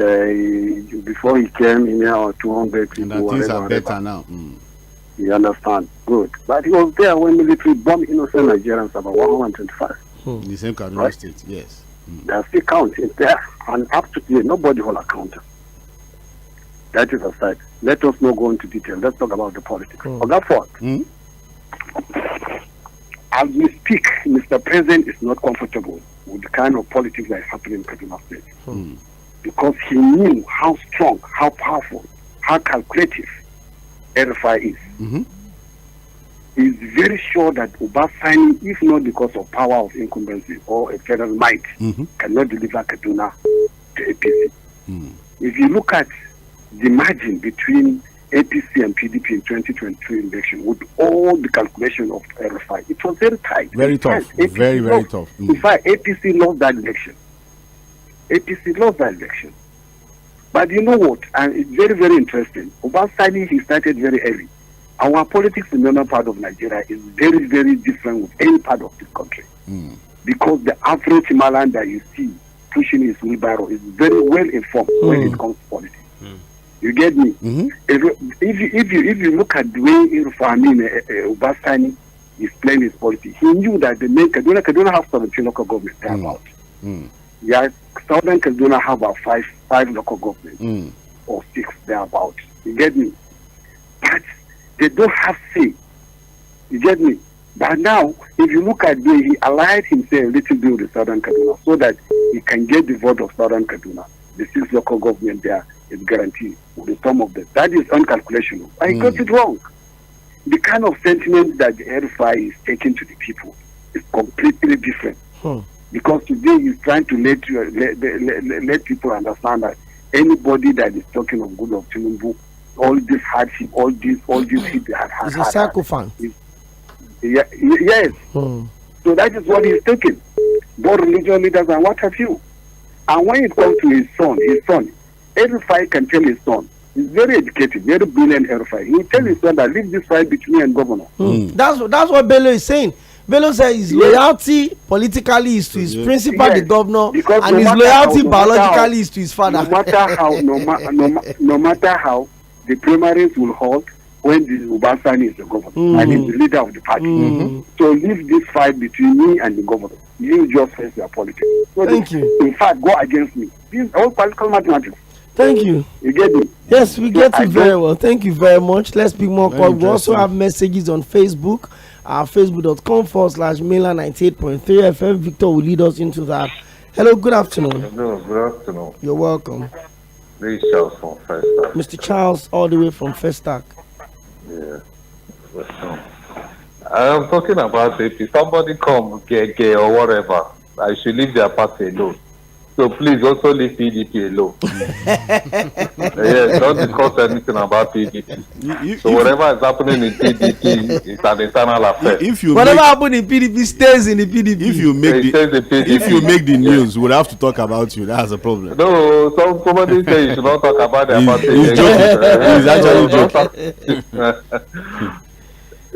before he came in here, 200 people. And that things are better now. You understand? Good. But he was there when military bombed innocent Nigerians, about 125. The same Kaduna State, yes. They are still counting there, and up to today, nobody hold account. That is aside. Let us not go into detail. Let's talk about the politics. Therefore, as we speak, Mr. President is not comfortable with the kind of politics that is happening in Kaduna State. Because he knew how strong, how powerful, how calculative RFI is. He's very sure that Obasanjo, if not because of power of incumbency or a federal might, cannot deliver Kaduna to APC. If you look at the margin between APC and PDP in 2023 election, with all the calculation of RFI, it was very tight. Very tough. Very tough. In fact, APC lost that election. But you know what? And it's very, very interesting. Obasanjo, he started very early. Our politics in the northern part of Nigeria is very, very different with any part of this country. Because the average Himalayan that you see pushing his wheelbarrow is very well informed when it comes to politics. You get me? If you look at the way Obasanjo is playing his politics, he knew that the main Kaduna has 17 local governments thereabout. Yeah, Southern Kaduna have about five local governments or 6 thereabout. You get me? But they don't have say. You get me? But now, if you look at the way he allied himself a little bit with Southern Kaduna so that he can get the vote of Southern Kaduna, the 6 local government there is guaranteed with the sum of them. That is uncalculational. I got it wrong. The kind of sentiment that the RFI is taking to the people is completely different. Because today he's trying to let people understand that anybody that is talking of good of Tinubu, all this hardship, all this hit they had. He's a sycophant. Yes. So that is what he's taking. Both religious leaders and what have you. And when it comes to his son, El-Rufai can tell his son. He's very educated, very brilliant El-Rufai. He will tell his son that leave this fight between me and governor. That's what Bello is saying. Bello says his loyalty politically is to his principal, the governor, because and his loyalty biologically is to his father. No matter how, the primaries will halt when the Obasanjo is the governor and is the leader of the party. So leave this fight between me and the governor. You just face your politics. So Thank you. In fact, go against me. This is all political mathematics. Thank you. You get it? Yes, we get it very well. Thank you very much. Let's pick more calls. We also have messages on Facebook. Facebook.com/Mela98.3 FM. Victor will lead us into that. Hello, good afternoon. Hello, good afternoon. You're welcome. This is Charles from Festac. Mr. Charles, all the way from Festac. Yeah. I'm talking about if somebody come gay or whatever, I should leave their party alone. So please also leave PDP alone. Yes, don't discuss anything about PDP. So whatever is happening in PDP is an internal affair. Whatever happens in PDP stays in the PDP. If you make the news, we'll have to talk about you. That's a problem. No, somebody say you should not talk about their party. He's actually joking.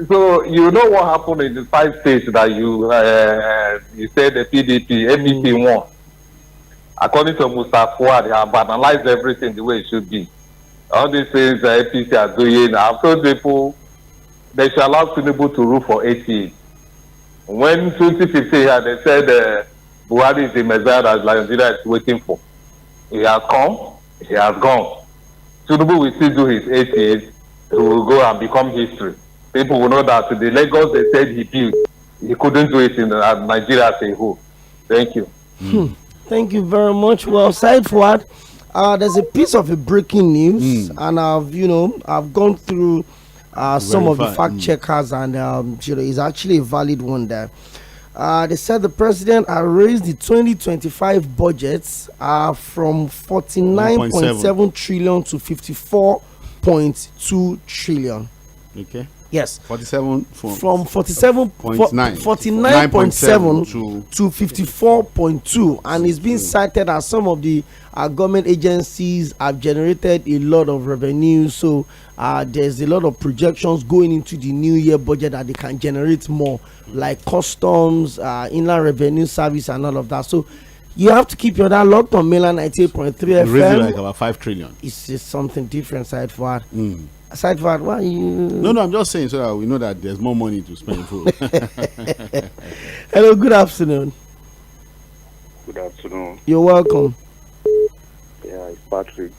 So you know what happened in the 5 states that you said the PDP, MEC won. According to Mr. Fuad, they have analyzed everything the way it should be. All these things the APC are doing, I've told people they shall allow Tinubu to rule for 8 years. When 2015 here, they said Buhari is the Messiah that Nigeria is waiting for. He has come, he has gone. Tinubu will still do his 8 years, he will go and become history. People will know that the Lagos they said he built, he couldn't do it in Nigeria as a whole. Thank you. Thank you very much. Well, side forward, there's a piece of a breaking news, and I've gone through some of the fact checkers, and it's actually a valid one there. They said the president had raised the 2025 budgets from 49.7 trillion to 54.2 trillion. Okay. Yes. 47 from 49.7 to 54.2, and it's been cited as some of the government agencies have generated a lot of revenue. So there's a lot of projections going into the new year budget that they can generate more, like customs, inland revenue service, and all of that. So you have to keep your eye locked on Mela 98.3 FM. Raising like about 5 trillion. It's just something different, side forward. Aside from that, why you? No, I'm just saying so that we know that there's more money to spend. Hello, good afternoon. Good afternoon. You're welcome. Yeah, it's Patrick.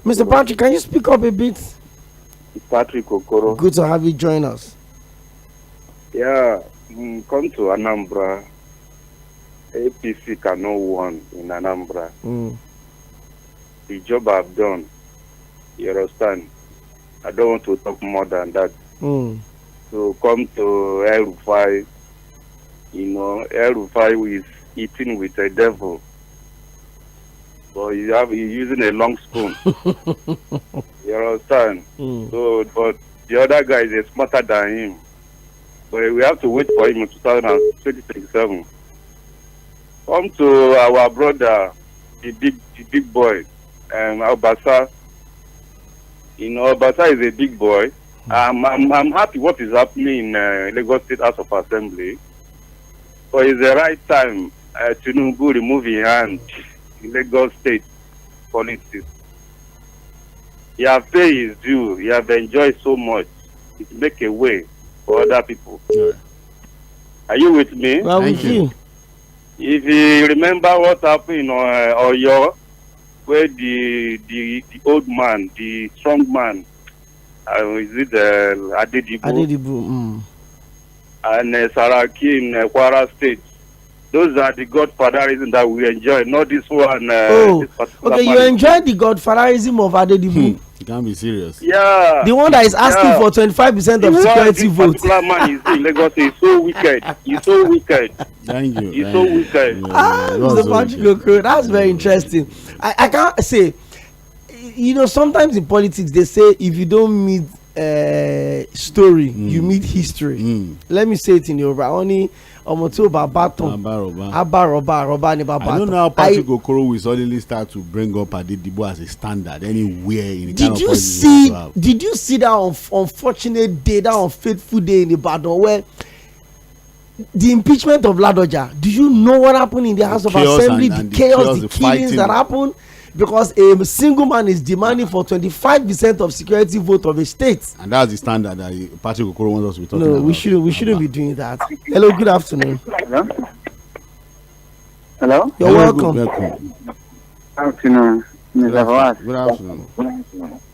Mr. Patrick, can you speak up a bit? It's Patrick Okoro. Good to have you join us. Yeah, come to Anambra. APC cannot win in Anambra. The job I've done, you understand? I don't want to talk more than that. So come to El-Rufai, El-Rufai is eating with a devil. But he's using a long spoon. You understand? So, but the other guy is smarter than him. But we have to wait for him in 2027. Come to our brother, the big boy, Obasa. Obasa is a big boy. I'm happy what is happening in Lagos State House of Assembly. But it's the right time to remove his hand in Lagos State politics. He has paid his due. He has enjoyed so much. It make a way for other people. Yeah. Are you with me? Well, with you. If you remember what happened in Oyo, where the old man, the strong man, is it Adedibu? And Saraki in Kwara State. Those are the godfatherism that we enjoy, not this one. This okay, you enjoy the godfatherism of Adedibu. You can't be serious. Yeah. The one that is asking for 25% of security votes. This particular man is in Lagos. He's so wicked. He's so wicked. Thank you. He's so wicked. Mr. Patrick, that's very interesting. I can't say, sometimes in politics they say if you don't meet story, you meet history. Let me say it in Yoruba. ọmọ tí ó bá bá tàn abárọ̀bá ni bàbá tàn. I don't know how Patrick Okoro will suddenly start to bring up Adedibo as a standard anywhere in the kind of policy. Did you see that unfortunate day, that unfaithful day in Ibadan where the impeachment of Ladoja? Do you know what happened in the House of Assembly? The chaos, the killings that happened because a single man is demanding for 25% of security vote of a state. And that's the standard that Patrick Okoro wants us to be talking about. No, we shouldn't be doing that. Hello, good afternoon. Hello? You're welcome. Good afternoon. Good afternoon.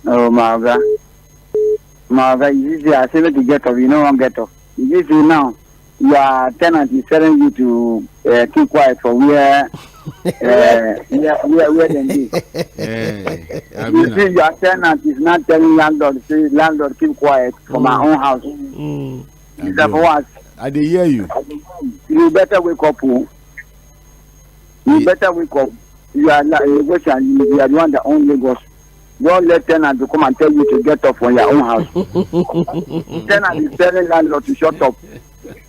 Oh, my God. My God, it's easy. I say to get up. You know one get up. It's easy now. Your tenant is telling you to keep quiet for where they be. You see, your tenant is not telling landlord, say landlord keep quiet for my own house. What? I did hear you. You better wake up. You better wake up. You are the one that own Lagos. Don't let tenant to come and tell you to get up from your own house. Tenant is telling landlord to shut up.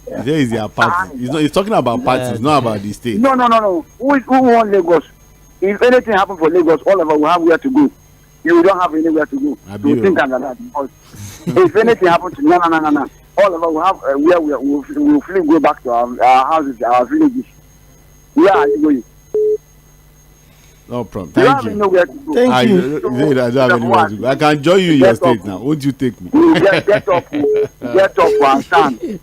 There is your party. He's talking about parties, it's not about the state. No. Who won Lagos? If anything happens for Lagos, all of us will have where to go. You don't have anywhere to go. You think under that. Because if anything happens to no. All of us will have where we'll go back to our houses, our villages. Where are you going? No problem. Thank you. Thank you. I don't have anywhere to go. I can join you in your state now. Won't you take me? Get up and stand.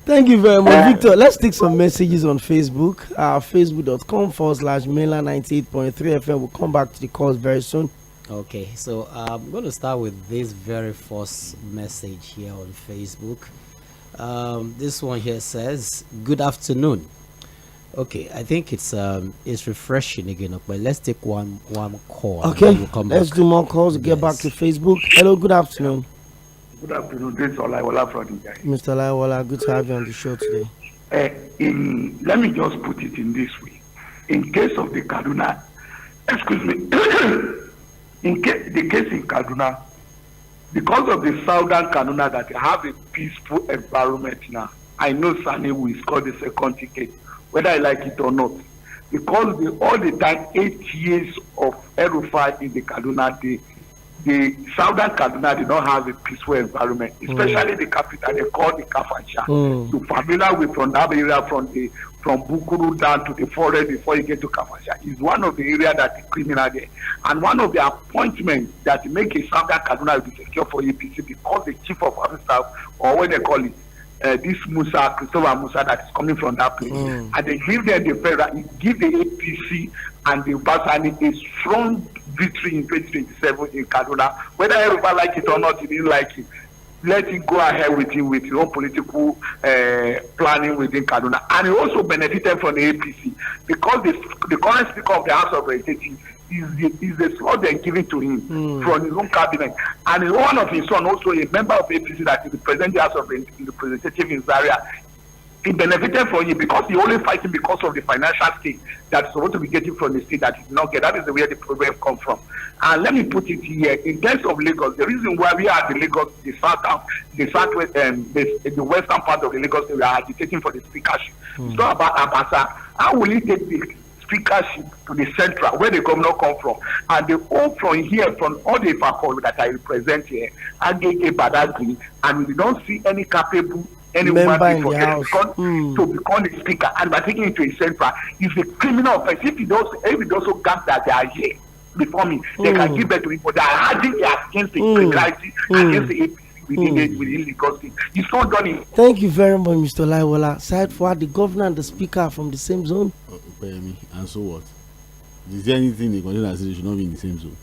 Thank you very much, Victor. Let's take some messages on Facebook. Facebook.com/mainland98.3 FM. We'll come back to the calls very soon. Okay, so I'm going to start with this very first message here on Facebook. This one here says, "Good afternoon." Okay, I think it's refreshing again, but let's take one call. Okay, let's do more calls. Get back to Facebook. Hello, good afternoon. Good afternoon. This is Olaiwola from Nigeria. Mr. Olaiwola, good to have you on the show today. Let me just put it in this way. In case of the Kaduna, the case in Kaduna, because of the southern Kaduna that have a peaceful environment now, I know Sani is called the second ticket, whether I like it or not. Because all the time, 8 years of Erufai in the Kaduna, the southern Kaduna did not have a peaceful environment, especially the capital, they call the Kafacha. You're familiar with from that area, from Bukuru down to the forest before you get to Kafacha. It's one of the areas that is criminal there. And one of the appointments that make a southern Kaduna be secure for APC because the chief of army staff, or what they call it, this Christopher Musa that is coming from that place. And they give them the federal, give the APC and the Basani a strong victory in 2027 in Kaduna. Whether everybody like it or not, he didn't like it. Let him go ahead with him with his own political planning within Kaduna. And he also benefited from the APC because the current speaker of the House of Representatives is the slot they're giving to him from his own cabinet. And one of his son, also a member of APC that is the president of the House of Representatives in Zaria, he benefited from it because he only fighting because of the financial stake that's supposed to be getting from the state that he did not get. That is where the problem comes from. And let me put it here. In terms of Lagos, the reason why we are the Lagos, the southwest, the western part of the Lagos, we are agitating for the speakership. It's not about Abasa. How will he take the speakership to the central, where the governor come from? And they all from here, from all the faculty that I represent here, Agege Badagry, and we don't see any capable anyone to become the speaker, and by taking it to a central, it's a criminal offense. If it also comes that they are here before me, they can give it to him, but they are hardly against the criminality, against the APC within Lagos State. It's not done in. Thank you very much, Mr. Olaiwola. Side for the governor and the speaker are from the same zone. And so what? Is there anything they consider as they should not be in the same zone?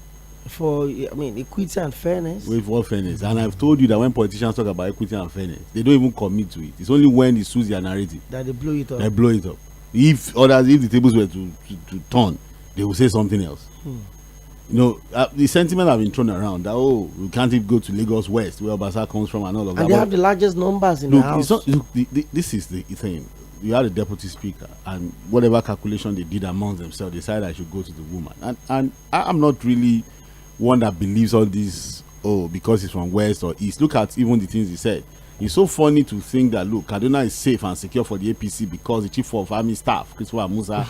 For equity and fairness. With what fairness? And I've told you that when politicians talk about equity and fairness, they don't even commit to it. It's only when it suits their narrative that they blow it up. They blow it up. If the tables were to turn, they will say something else. The sentiment have been thrown around that we can't even go to Lagos West where Obasa comes from and all of that. And they have the largest numbers in the house. This is the thing. You had a deputy speaker, and whatever calculation they did among themselves, decided I should go to the woman. And I'm not really one that believes all this, because it's from west or east. Look at even the things he said. It's so funny to think that, look, Kaduna is safe and secure for the APC because the chief of army staff, Christopher Musa,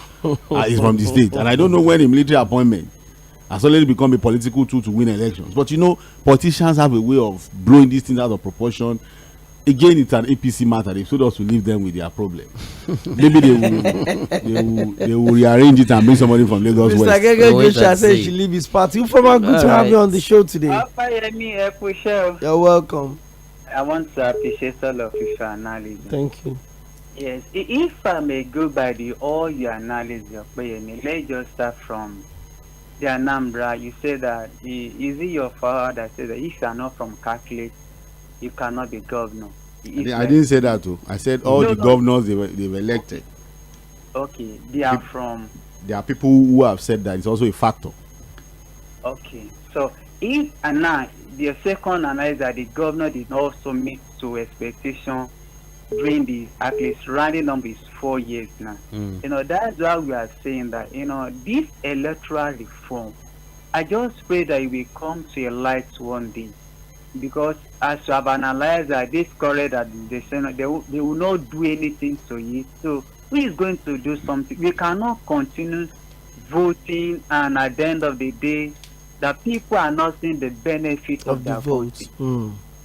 is from the state. And I don't know when a military appointment has already become a political tool to win elections. But you know, politicians have a way of blowing these things out of proportion. Again, it's an APC matter. They've told us to leave them with their problem. Maybe they will rearrange it and bring somebody from Lagos West. Mr. Gege said she leave his party. Good to have you on the show today. You're welcome. I want to appreciate all of your analysis. Thank you. Yes, if I may go by all your analysis, let's just start from the Anambra. You say that, is it your father that said that if you are not from Catholic, you cannot be governor? I didn't say that too. I said all the governors they've elected. Okay, they are from. There are people who have said that it's also a factor. Okay, so if and now the second analysis that the governor did also meet to expectation during the at least rounding number is 4 years now. You know, that's why we are saying that, you know, this electoral reform, I just pray that it will come to a light one day, because as you have analyzed that this correct that they will not do anything to it. So who is going to do something? We cannot continue voting, and at the end of the day that people are not seeing the benefit of their vote.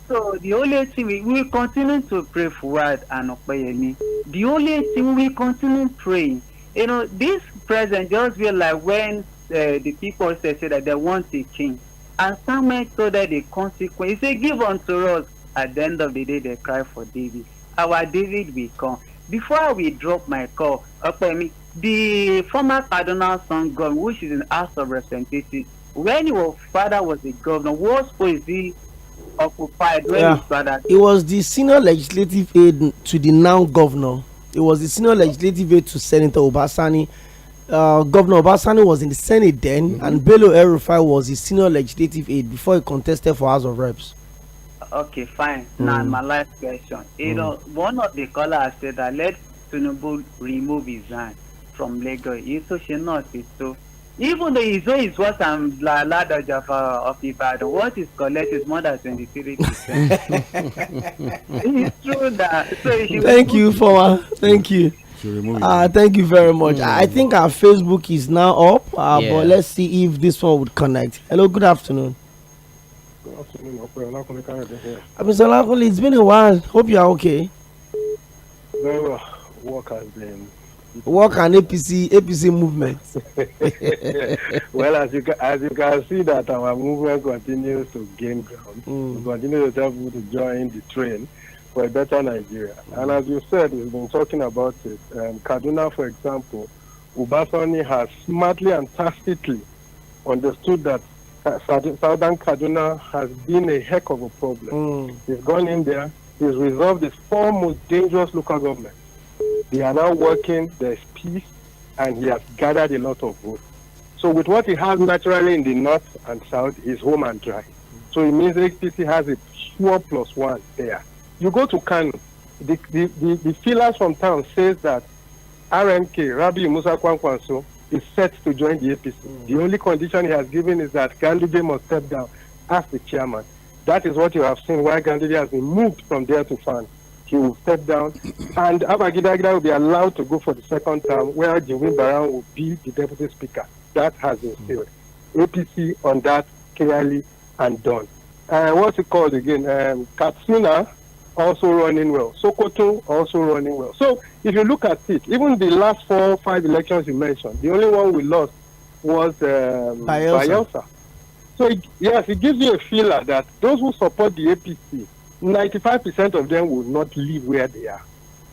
So the only thing we will continue to pray forward and Okoyemi. The only thing we continue praying, you know, this president just feel like when the people say that they want a king, and someone told that the consequence, he said, give unto us. At the end of the day, they cry for David. Our David will come. Before we drop my call, Okoyemi, the former Cardinal son governor, which is in the House of Representatives, when your father was a governor, what was he occupied when his father? It was the senior legislative aide to the now governor. It was the senior legislative aide to Senator Obasani. Governor Obasani was in the Senate then, and Bello El-Rufai was the senior legislative aide before he contested for House of Reps. Okay, fine. Now my last question. You know, one of the callers said that let Tinubu remove his hand from Lagos. So she not it. So even though his way is what I'm lad of Ibadan, what is collect is more than 23%. It's true that. So thank you, Foma. Thank you. Thank you very much. I think our Facebook is now up, but let's see if this one would connect. Hello, good afternoon. Good afternoon, Mr. Lakoli, it's been a while. Hope you are okay. Very well. Work has been. Work and APC movement. Well, as you can see that our movement continues to gain ground. We continue to tell people to join the train for a better Nigeria. And as you said, we've been talking about it. Kaduna, for example, Ubasani has smartly and tacitly understood that Southern Kaduna has been a heck of a problem. He's gone in there, he's resolved the 4 most dangerous local governments. They are now working, there's peace, and he has gathered a lot of votes. So with what he has naturally in the north and south, he's home and dry. So it means HPC has a sure +1 there. You go to Kano, the feelers from town says that RMK, Rabi Musa Kwankwanso, is set to join the APC. The only condition he has given is that Ganduje must step down as the chairman. That is what you have seen, why Ganduje has been moved from there to FAN. He will step down, and Abagida will be allowed to go for the second term, where Jimmy Baran will be the deputy speaker. That has been sealed. APC on that clearly and done. What's it called again? Katsina also running well. Sokoto also running well. So if you look at it, even the last 4 or 5 elections you mentioned, the only one we lost was Bayelsa. So it gives you a feeler that those who support the APC, 95% of them will not live where they are.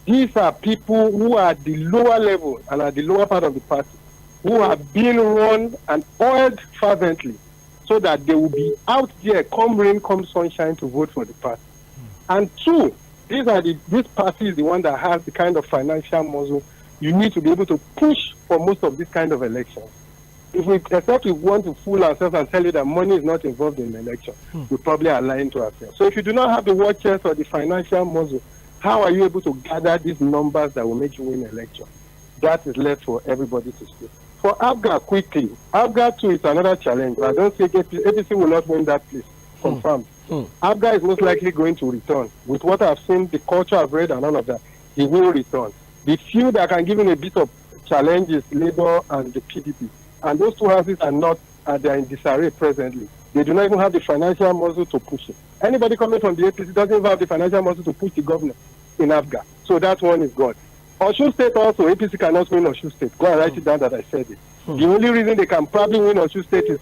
These are people who are at the lower level and at the lower part of the party, who have been run and oiled fervently so that they will be out there, come rain, come sunshine, to vote for the party. And 2, this party is the one that has the kind of financial muscle you need to be able to push for most of this kind of elections. Except we want to fool ourselves and tell you that money is not involved in the election, we probably are lying to ourselves. So if you do not have the war chest or the financial muscle, how are you able to gather these numbers that will make you win an election? That is left for everybody to see. For Abga, quickly, Abga too is another challenge. I don't think APC will not win that place, confirmed. ABGA is most likely going to return. With what I've seen, the culture I've read and all of that, he will return. The few that can give him a bit of challenge is Labour and the PDP. And those two houses are not, they're in disarray presently. They do not even have the financial muscle to push it. Anybody coming from the APC doesn't even have the financial muscle to push the governor in ABGA. So that one is gone. Osun State also, APC cannot win Osun State. Go and write it down that I said it. The only reason they can probably win Osun State is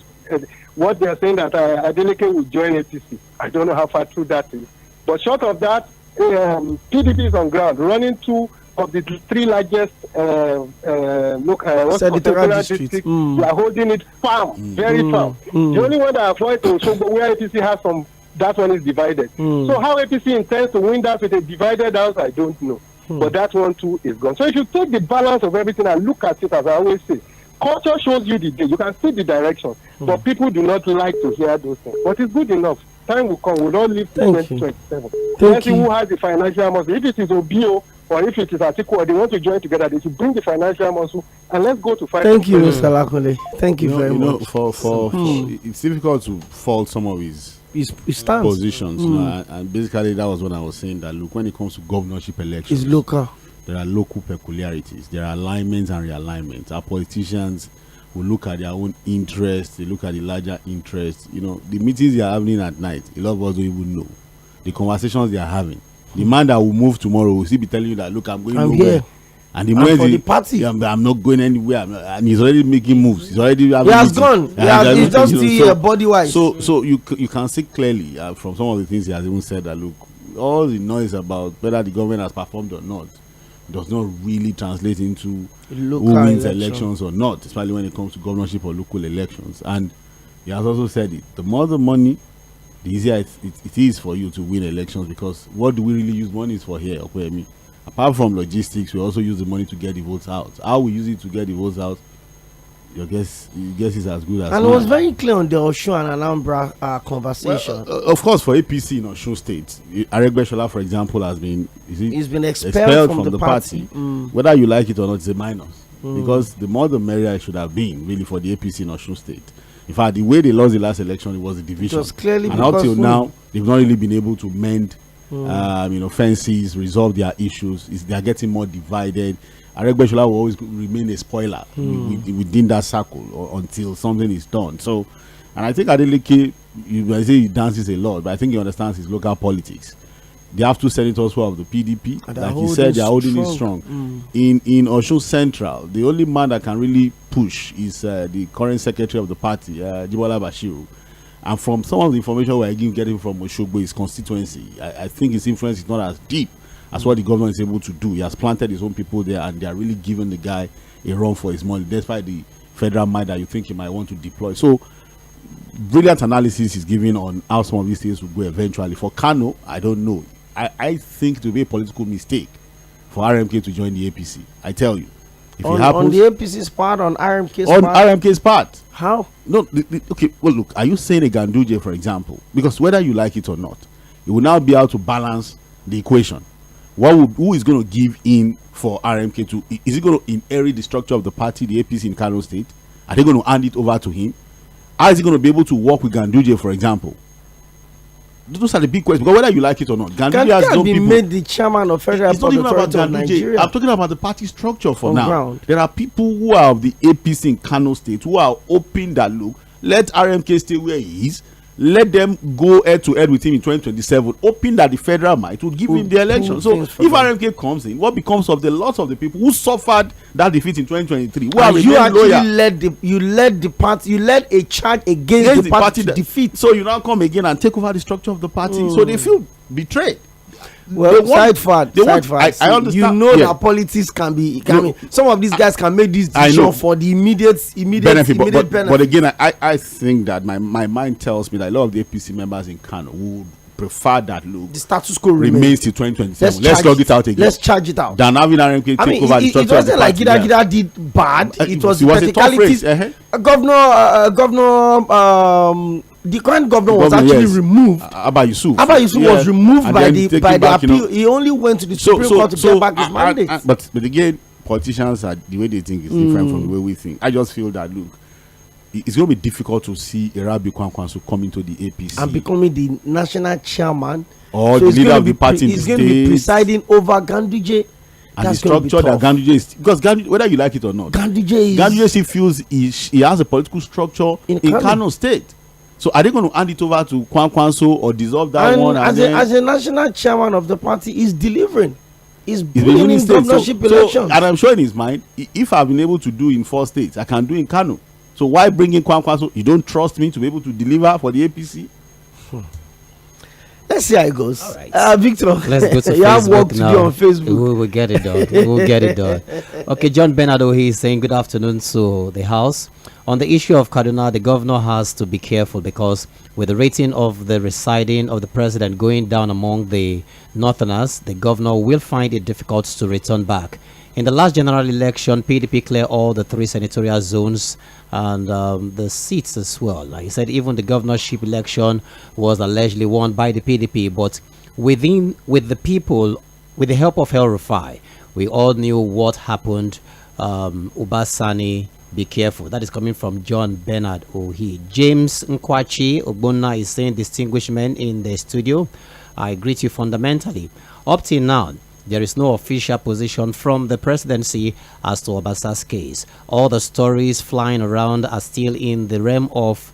what they are saying that Adeleke will join APC. I don't know how far true that is. But short of that, PDP is on ground, running two of the three largest senatorial districts. They are holding it firm, very firm. The only one that avoids Osogbo, where APC has some, that one is divided. So how APC intends to win that with a divided house, I don't know. But that one too is gone. So if you take the balance of everything and look at it, as I always say, culture shows you the day. You can see the direction, but people do not like to hear those things. But it's good enough. Time will come. We'll all live to 2027. Let's see who has the financial muscle. If it is Obio or if it is Atiku, or they want to join together, they should bring the financial muscle and let's go to fight. Thank you, Mr. Lakole. Thank you very much. It's difficult to fault some of his positions, and basically that was what I was saying, that look, when it comes to governorship elections, it's local. There are local peculiarities. There are alignments and realignments. Our politicians will look at their own interests. They look at the larger interests. You know, the meetings they are having at night, a lot of us don't even know. The conversations they are having. The man that will move tomorrow will still be telling you that, look, I'm going nowhere. Here. And the moment for the party, I'm not going anywhere. And he's already making moves. He's already. He has gone. He's just the body wise. So you can see clearly from some of the things he has even said that, look, all the noise about whether the government has performed or not does not really translate into local who wins elections or not, especially when it comes to governorship or local elections. And he has also said it. The more the money, the easier it is for you to win elections, because what do we really use money for here? Okay, apart from logistics, we also use the money to get the votes out. How we use it to get the votes out, your guess is as good as and mine. It was very clear on the Osun and Anambra conversation. Well, of course, for APC in Osun State, Arægbɛsola, for example, has been he's been expelled from the party. Whether you like it or not, it's a minus, because the more the merrier it should have been, really, for the APC in Osun State. In fact, the way they lost the last election, it was a division. It was clearly, and up till now, they've not really been able to mend fences, resolve their issues. They are getting more divided. Arægbɛsola will always remain a spoiler within that circle until something is done. So, and I think Adeleke, I say he dances a lot, but I think he understands his local politics. They have two senators who are of the PDP. Like he said, they are holding it strong. In Osun Central, the only man that can really push is the current secretary of the party, Jibola Bashiru. And from some of the information we're getting from Oshogbo, his constituency, I think his influence is not as deep as what the government is able to do. He has planted his own people there, and they are really giving the guy a run for his money, despite the federal mind that you think he might want to deploy. So, brilliant analysis is given on how some of these things will go eventually. For Kano, I don't know. I think it will be a political mistake for RMK to join the APC. I tell you. If it happens, on the APC's part, on RMK's part? On RMK's part. How? No, okay, well, look, are you saying a Ganduje, for example? Because whether you like it or not, you will now be able to balance the equation. Who is going to give in for RMK to? Is he going to inherit the structure of the party, the APC in Kano State? Are they going to hand it over to him? How is he going to be able to work with Ganduje, for example? Those are the big questions. Because whether you like it or not, Ganduje has no people. Made the chairman of Federal It's not even about Ganduje. I'm talking about the party structure for now. Ground. There are people who are of the APC in Kano State who are hoping that, look, let RMK stay where he is. Let them go head to head with him in 2027, hoping that the federal might will give him the election. So if RMK comes in, what becomes of the lots of the people who suffered that defeat in 2023? Who are you actually led the party, you led a charge against the party to defeat. So you now come again and take over the structure of the party. So they feel betrayed. Well, side fact. I understand. You know that politics can be. Some of these guys can make this decision for the immediate benefit. But again, I think that my mind tells me that a lot of the APC members in Kano would prefer that, look, the status quo remains till 2027. Let's log it out again. Let's charge it out. Than having RMK take over the structure of the party. It wasn't like Gida did bad. It was technicalities. The current governor was actually removed. Abba Yusuf was removed by the appeal. He only went to the Supreme Court to get back his mandate. But again, politicians are the way they think is different from the way we think. I just feel that, look, it's going to be difficult to see Arabi Kwankwanso come into the APC and becoming the national chairman or the leader of the party in the state. He's going to be presiding over Ganduje. And the structure that Ganduje is, because Ganduje, whether you like it or not, Ganduje still feels he has a political structure in Kano State. So are they going to hand it over to Kwankwanso or dissolve that one? As a national chairman of the party, he's delivering. He's winning governorship elections. And I'm sure in his mind, if I've been able to do in 4 states, I can do in Kano. So why bring in Kwankwanso? You don't trust me to be able to deliver for the APC? Let's see how it goes. All right. Victor, let's go to you Facebook have work to now. do on Facebook. We will get it done. We will get it done. Okay, John Bernardo, he is saying good afternoon to the House. On the issue of Kaduna, the governor has to be careful because with the rating of the residing of the president going down among the northerners, the governor will find it difficult to return back. In the last general election, PDP cleared all the 3 senatorial zones and the seats as well. Like he said, even the governorship election was allegedly won by the PDP, but with the people, with the help of El-Rufai, we all knew what happened. Ubasani, be careful. That is coming from John Bernard Ohi. James Nkwachi Ogbonna is saying, distinguished men in the studio, I greet you fundamentally. Up till now, there is no official position from the presidency as to Obasa's case. All the stories flying around are still in the realm of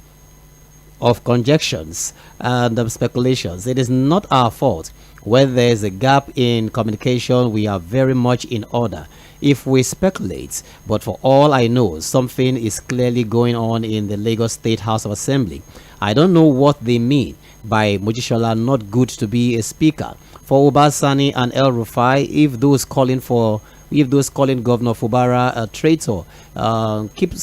conjectures and speculations. It is not our fault. Where there is a gap in communication, we are very much in order if we speculate. But for all I know, something is clearly going on in the Lagos State House of Assembly. I don't know what they mean by Mojishola not good to be a speaker. For Ubasani and El-Rufai, if those calling Governor Fubara a traitor, keep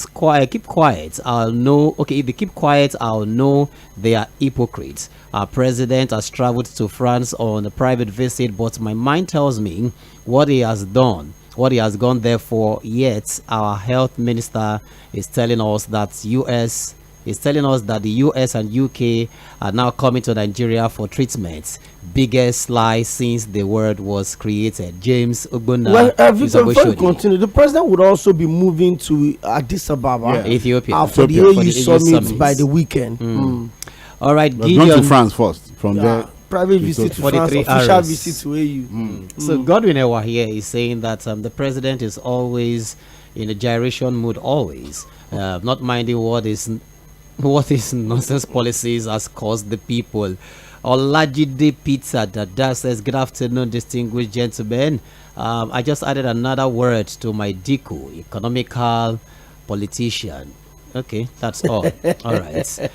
quiet. I'll know. Okay, if they keep quiet, I'll know they are hypocrites. Our president has traveled to France on a private visit, but my mind tells me what he has done, what he has gone there for. Yet our health minister is telling us that the US and UK are now coming to Nigeria for treatments. Biggest lie since the world was created. James Ogbonna. Well, Victor, before you continue, the president would also be moving to Addis Ababa, Ethiopia, for the AU summit by the weekend. All right, Gideon. Going to France first. From there, private visit to France, official visit to AU. So Godwin Ewa here is saying that the president is always in a gyration mood, always not minding what his nonsense policies has caused the people. Olajide Pizza that says, good afternoon, distinguished gentlemen. I just added another word to my DICO, economical politician. Okay, that's all. All right.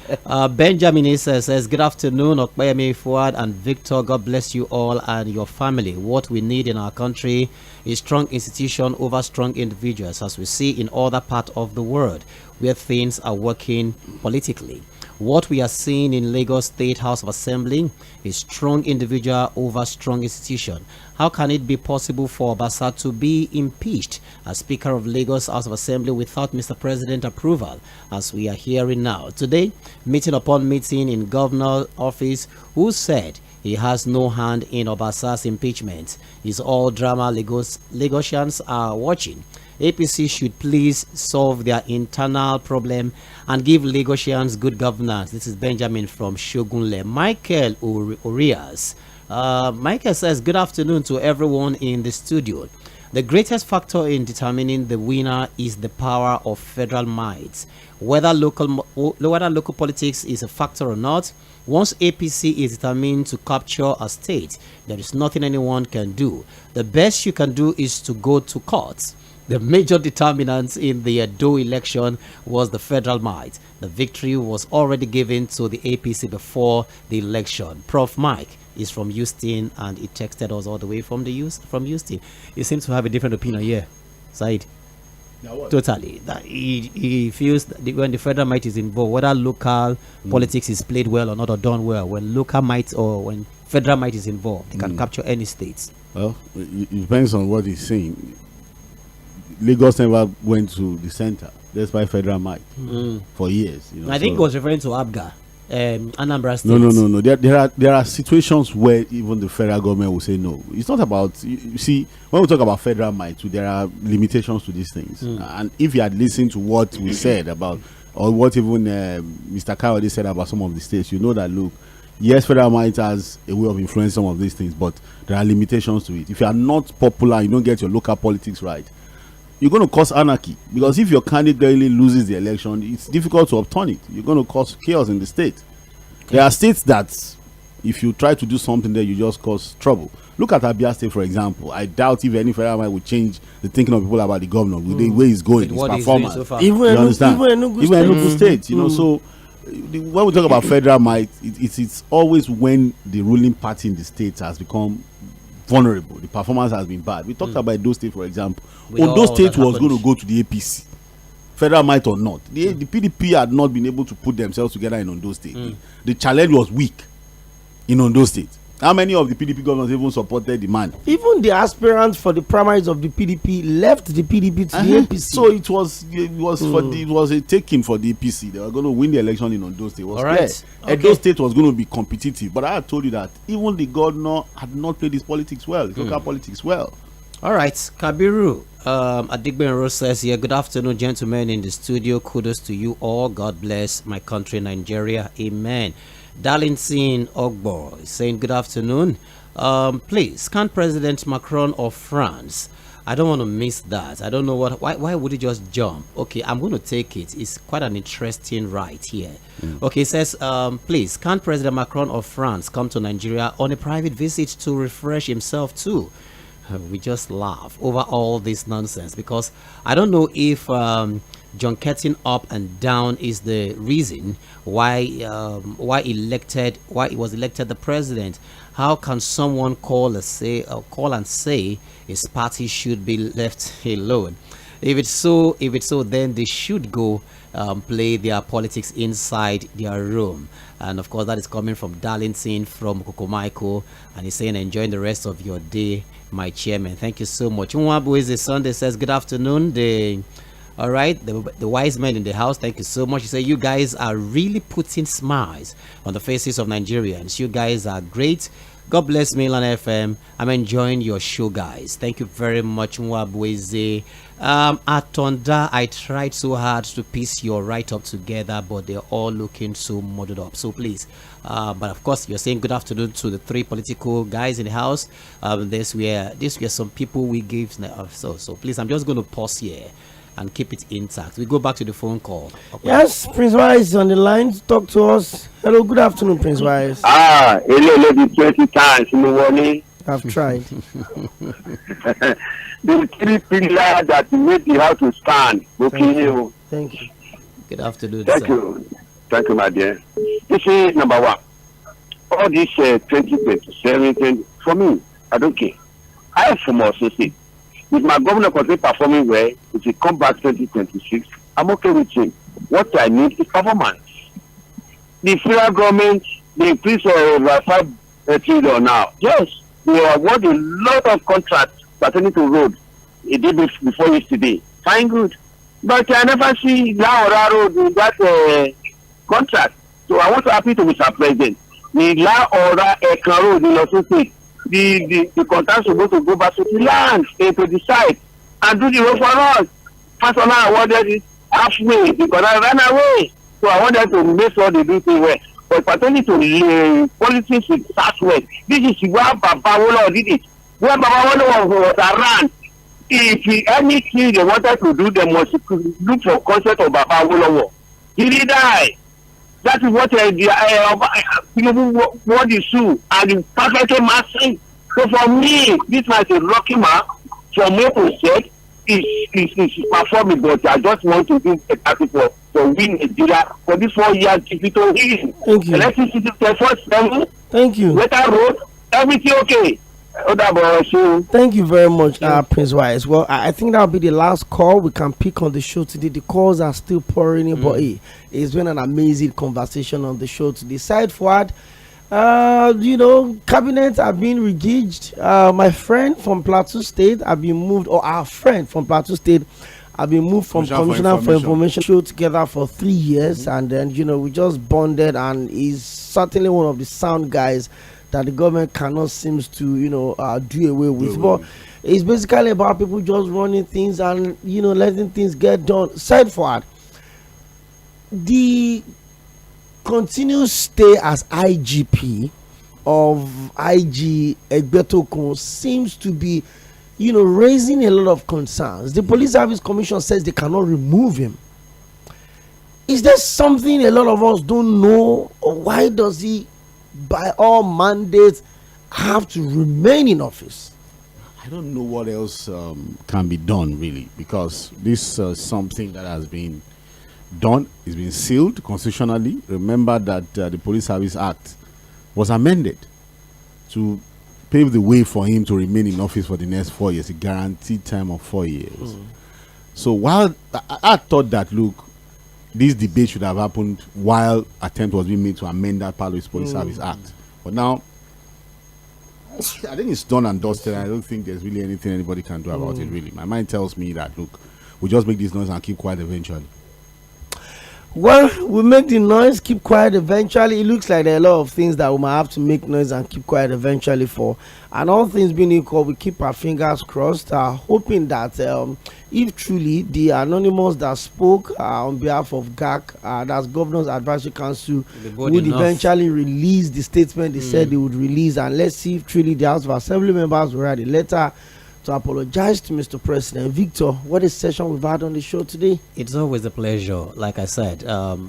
Benjamin says, good afternoon, Okpayemi Fuad and Victor. God bless you all and your family. What we need in our country is strong institution over strong individuals, as we see in other parts of the world where things are working politically. What we are seeing in Lagos State House of Assembly is strong individual over strong institution. How can it be possible for Obasa to be impeached as Speaker of Lagos House of Assembly without Mr. President approval, as we are hearing now? Today, meeting upon meeting in Governor's office, who said he has no hand in Obasa's impeachment. It's all drama Lagosians are watching. APC should please solve their internal problem and give Lagosians good governance. This is Benjamin from Shogunle. Michael Urias. Michael says, good afternoon to everyone in the studio. The greatest factor in determining the winner is the power of federal might. Whether local politics is a factor or not, once APC is determined to capture a state, there is nothing anyone can do. The best you can do is to go to court. The major determinant in the Edo election was the federal might. The victory was already given to the APC before the election. Prof. Mike is from Houston and he texted us all the way from Houston. He seems to have a different opinion here, Said. Totally. That he feels that when the federal might is involved, whether local politics is played well or not or done well, when local might or when federal might is involved, they can capture any states. Well, it depends on what he's saying. Lagos never went to the center, despite federal might, for years. You know, I think he was referring to Abga, Anambra State. No. There are situations where even the federal government will say no. It's not about, you see, when we talk about federal might, there are limitations to these things. And if you had listened to what we said about or what even Mr. Kayode said about some of the states, you know that, look, yes, federal might has a way of influencing some of these things, but there are limitations to it. If you are not popular, you don't get your local politics right, you're going to cause anarchy. Because if your candidate really loses the election, it's difficult to upturn it. You're going to cause chaos in the state. There are states that if you try to do something there, you just cause trouble. Look at Abia State, for example. I doubt if any federal might would change the thinking of people about the governor with the way he's going, his performance. Even Enugu State, you know. So when we talk about federal might, it's always when the ruling party in the state has become vulnerable. The performance has been bad. We talked about Edo State, for example. Ondo State was going to go to the APC, federal might or not. The PDP had not been able to put themselves together in Ondo State. The challenge was weak in Ondo State. How many of the PDP governors even supported the man? Even the aspirants for the primaries of the PDP left the PDP to the APC. So it was a taking for the APC. They were going to win the election in Ondo State. All right. Edo State was going to be competitive, but I had told you that even the governor had not played his politics well, his local politics well. All right, Kabiru. Adigbenro says here, good afternoon, gentlemen in the studio. Kudos to you all. God bless my country, Nigeria. Amen. Darlington Ogbo is saying good afternoon. Please, can President Macron of France? I don't want to miss that. I don't know why would he just jump? Okay, I'm going to take it. It's quite an interesting right here. Okay, it says, please, can President Macron of France come to Nigeria on a private visit to refresh himself too? We just laugh over all this nonsense because I don't know if junketing up and down is the reason why he was elected the president. How can someone call and say his party should be left alone? If it's so, then they should go play their politics inside their room. And of course, that is coming from Darlington from Kokomaiko, and he's saying, enjoying the rest of your day, my chairman. Thank you so much. Unwabu is Sunday says, good afternoon. All right, the wise men in the house, thank you so much. You say you guys are really putting smiles on the faces of Nigerians. You guys are great. God bless Mainland FM. I'm enjoying your show, guys. Thank you very much, Nwabweze. Atonda, I tried so hard to piece your write-up together, but they're all looking so muddled up. So please, but of course, you're saying good afternoon to the three political guys in the house. This were some people we gave. So please, I'm just going to pause here and keep it intact. We go back to the phone call. Okay. Yes, Prince Wise is on the line to talk to us. Hello, good afternoon, Prince Wise. Hello, 20 times in the morning. I've tried. The three pillars that make the house to stand. Thank you. Good afternoon, Thank you, my dear. This is number one. All this 2027, for me, I don't care. I am from Osun State. If my governor continue performing well, if he come back 2026, I'm okay with him. What I need is performance. The federal government, they increase over 5 trillion now. Yes, they award a lot of contracts pertaining to road. It did before yesterday. Fine, good. But I never see La Road in that contract. So I want to appeal to Mr. President. The La Ora Road in Osun State, the contract supposed to go back to the land and to the site and do the road for us. Personally, I wanted it halfway because I ran away. So I wanted to make sure they do things well. But pertaining to politics with Southwest, this is where Babawolo did it. Where Babawolo was around. If anything they wanted to do, they must look for concept of Babawolo. He did die. That is what what is true and it's perfectly matching. So for me, this was a lucky man for me to say is performing, but I just want to do a for win Nigeria for this 4 years. If it will win, thank you. Electricity first level. Thank you. Better road, everything okay. Thank you very much, Prince Wise. Well, I think that'll be the last call we can pick on the show today. The calls are still pouring in, but it's been an amazing conversation on the show today. Side forward, cabinets are being rejigged. My friend from Plateau State have been moved, or our friend from Plateau State have been moved from Commissioner for Information show together for 3 years, and then we just bonded, and he's certainly one of the sound guys that the government cannot seems to do away with. But it's basically about people just running things and letting things get done. Side forward, the continuous stay as IGP of IG Egbetokun seems to be, raising a lot of concerns. The Police Service Commission says they cannot remove him. Is there something a lot of us don't know, or why does he, by all mandates, have to remain in office? I don't know what else can be done, really, because this is something that has been done. It's been sealed constitutionally. Remember that the Police Service Act was amended to pave the way for him to remain in office for the next 4 years, a guaranteed term of 4 years. So while I thought that, look, this debate should have happened while attempt was being made to amend that part of the Police Service Act. But now, I think it's done and dusted. I don't think there's really anything anybody can do about it, really. My mind tells me that, look, we just make this noise and keep quiet eventually. Well, we make the noise, keep quiet eventually. It looks like there are a lot of things that we might have to make noise and keep quiet eventually for. And all things being equal, we keep our fingers crossed, hoping that if truly the anonymous that spoke on behalf of GAC, that's Governor's Advisory Council, would eventually release the statement they said they would release. And let's see if truly the House of Assembly members will write a letter to apologize to Mr. President. Victor, what is session we've had on the show today? It's always a pleasure. Like I said,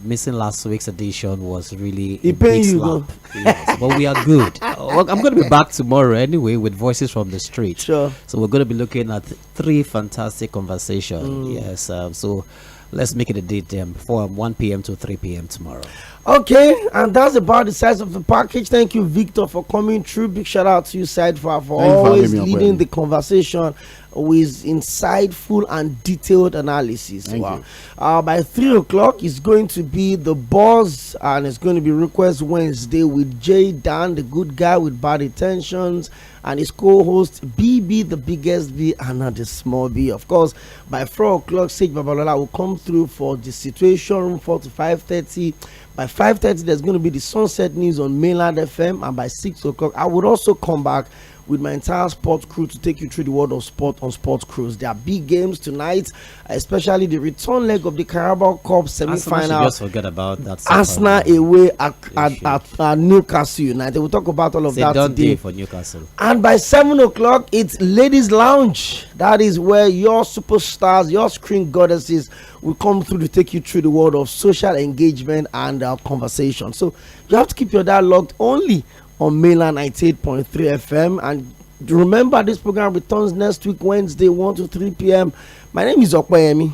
missing last week's edition was really a big slap. Yes, but we are good. Well, I'm going to be back tomorrow anyway with Voices from the Street. Sure. So we're going to be looking at 3 fantastic conversations. Yes. So let's make it a date from 1 p.m. to 3 p.m. tomorrow. Okay, and that's about the size of the package. Thank you, Victor, for coming through. Big shout out to you, Sidefar, for always leading the conversation with insightful and detailed analysis. Thank you. By 3 o'clock, it's going to be The Buzz, and it's going to be Request Wednesday with Jay Dan, the good guy with bad intentions, and his co-host BB, the biggest B, and not the small B. Of course, by 4 o'clock, Sage Babalola will come through for the Situation Room 4 to 5:30. By 5:30, there's going to be the Sunset News on Mainland FM, and by 6 o'clock, I would also come back with my entire sports crew to take you through the world of sport on Sports Cruise. There are big games tonight, especially the return leg of the Carabao Cup semi-final. Just forget about that. Arsenal away at Newcastle United. We'll talk about all of that today. For Newcastle. And by 7 o'clock, it's Ladies Lounge. That is where your superstars, your screen goddesses will come through to take you through the world of social engagement and conversation. So you have to keep your dialogue only on Mainland 98.3 FM. And remember, this program returns next week, Wednesday, 1 to 3 p.m. My name is Okoyemi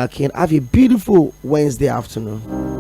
Akin. Have a beautiful Wednesday afternoon.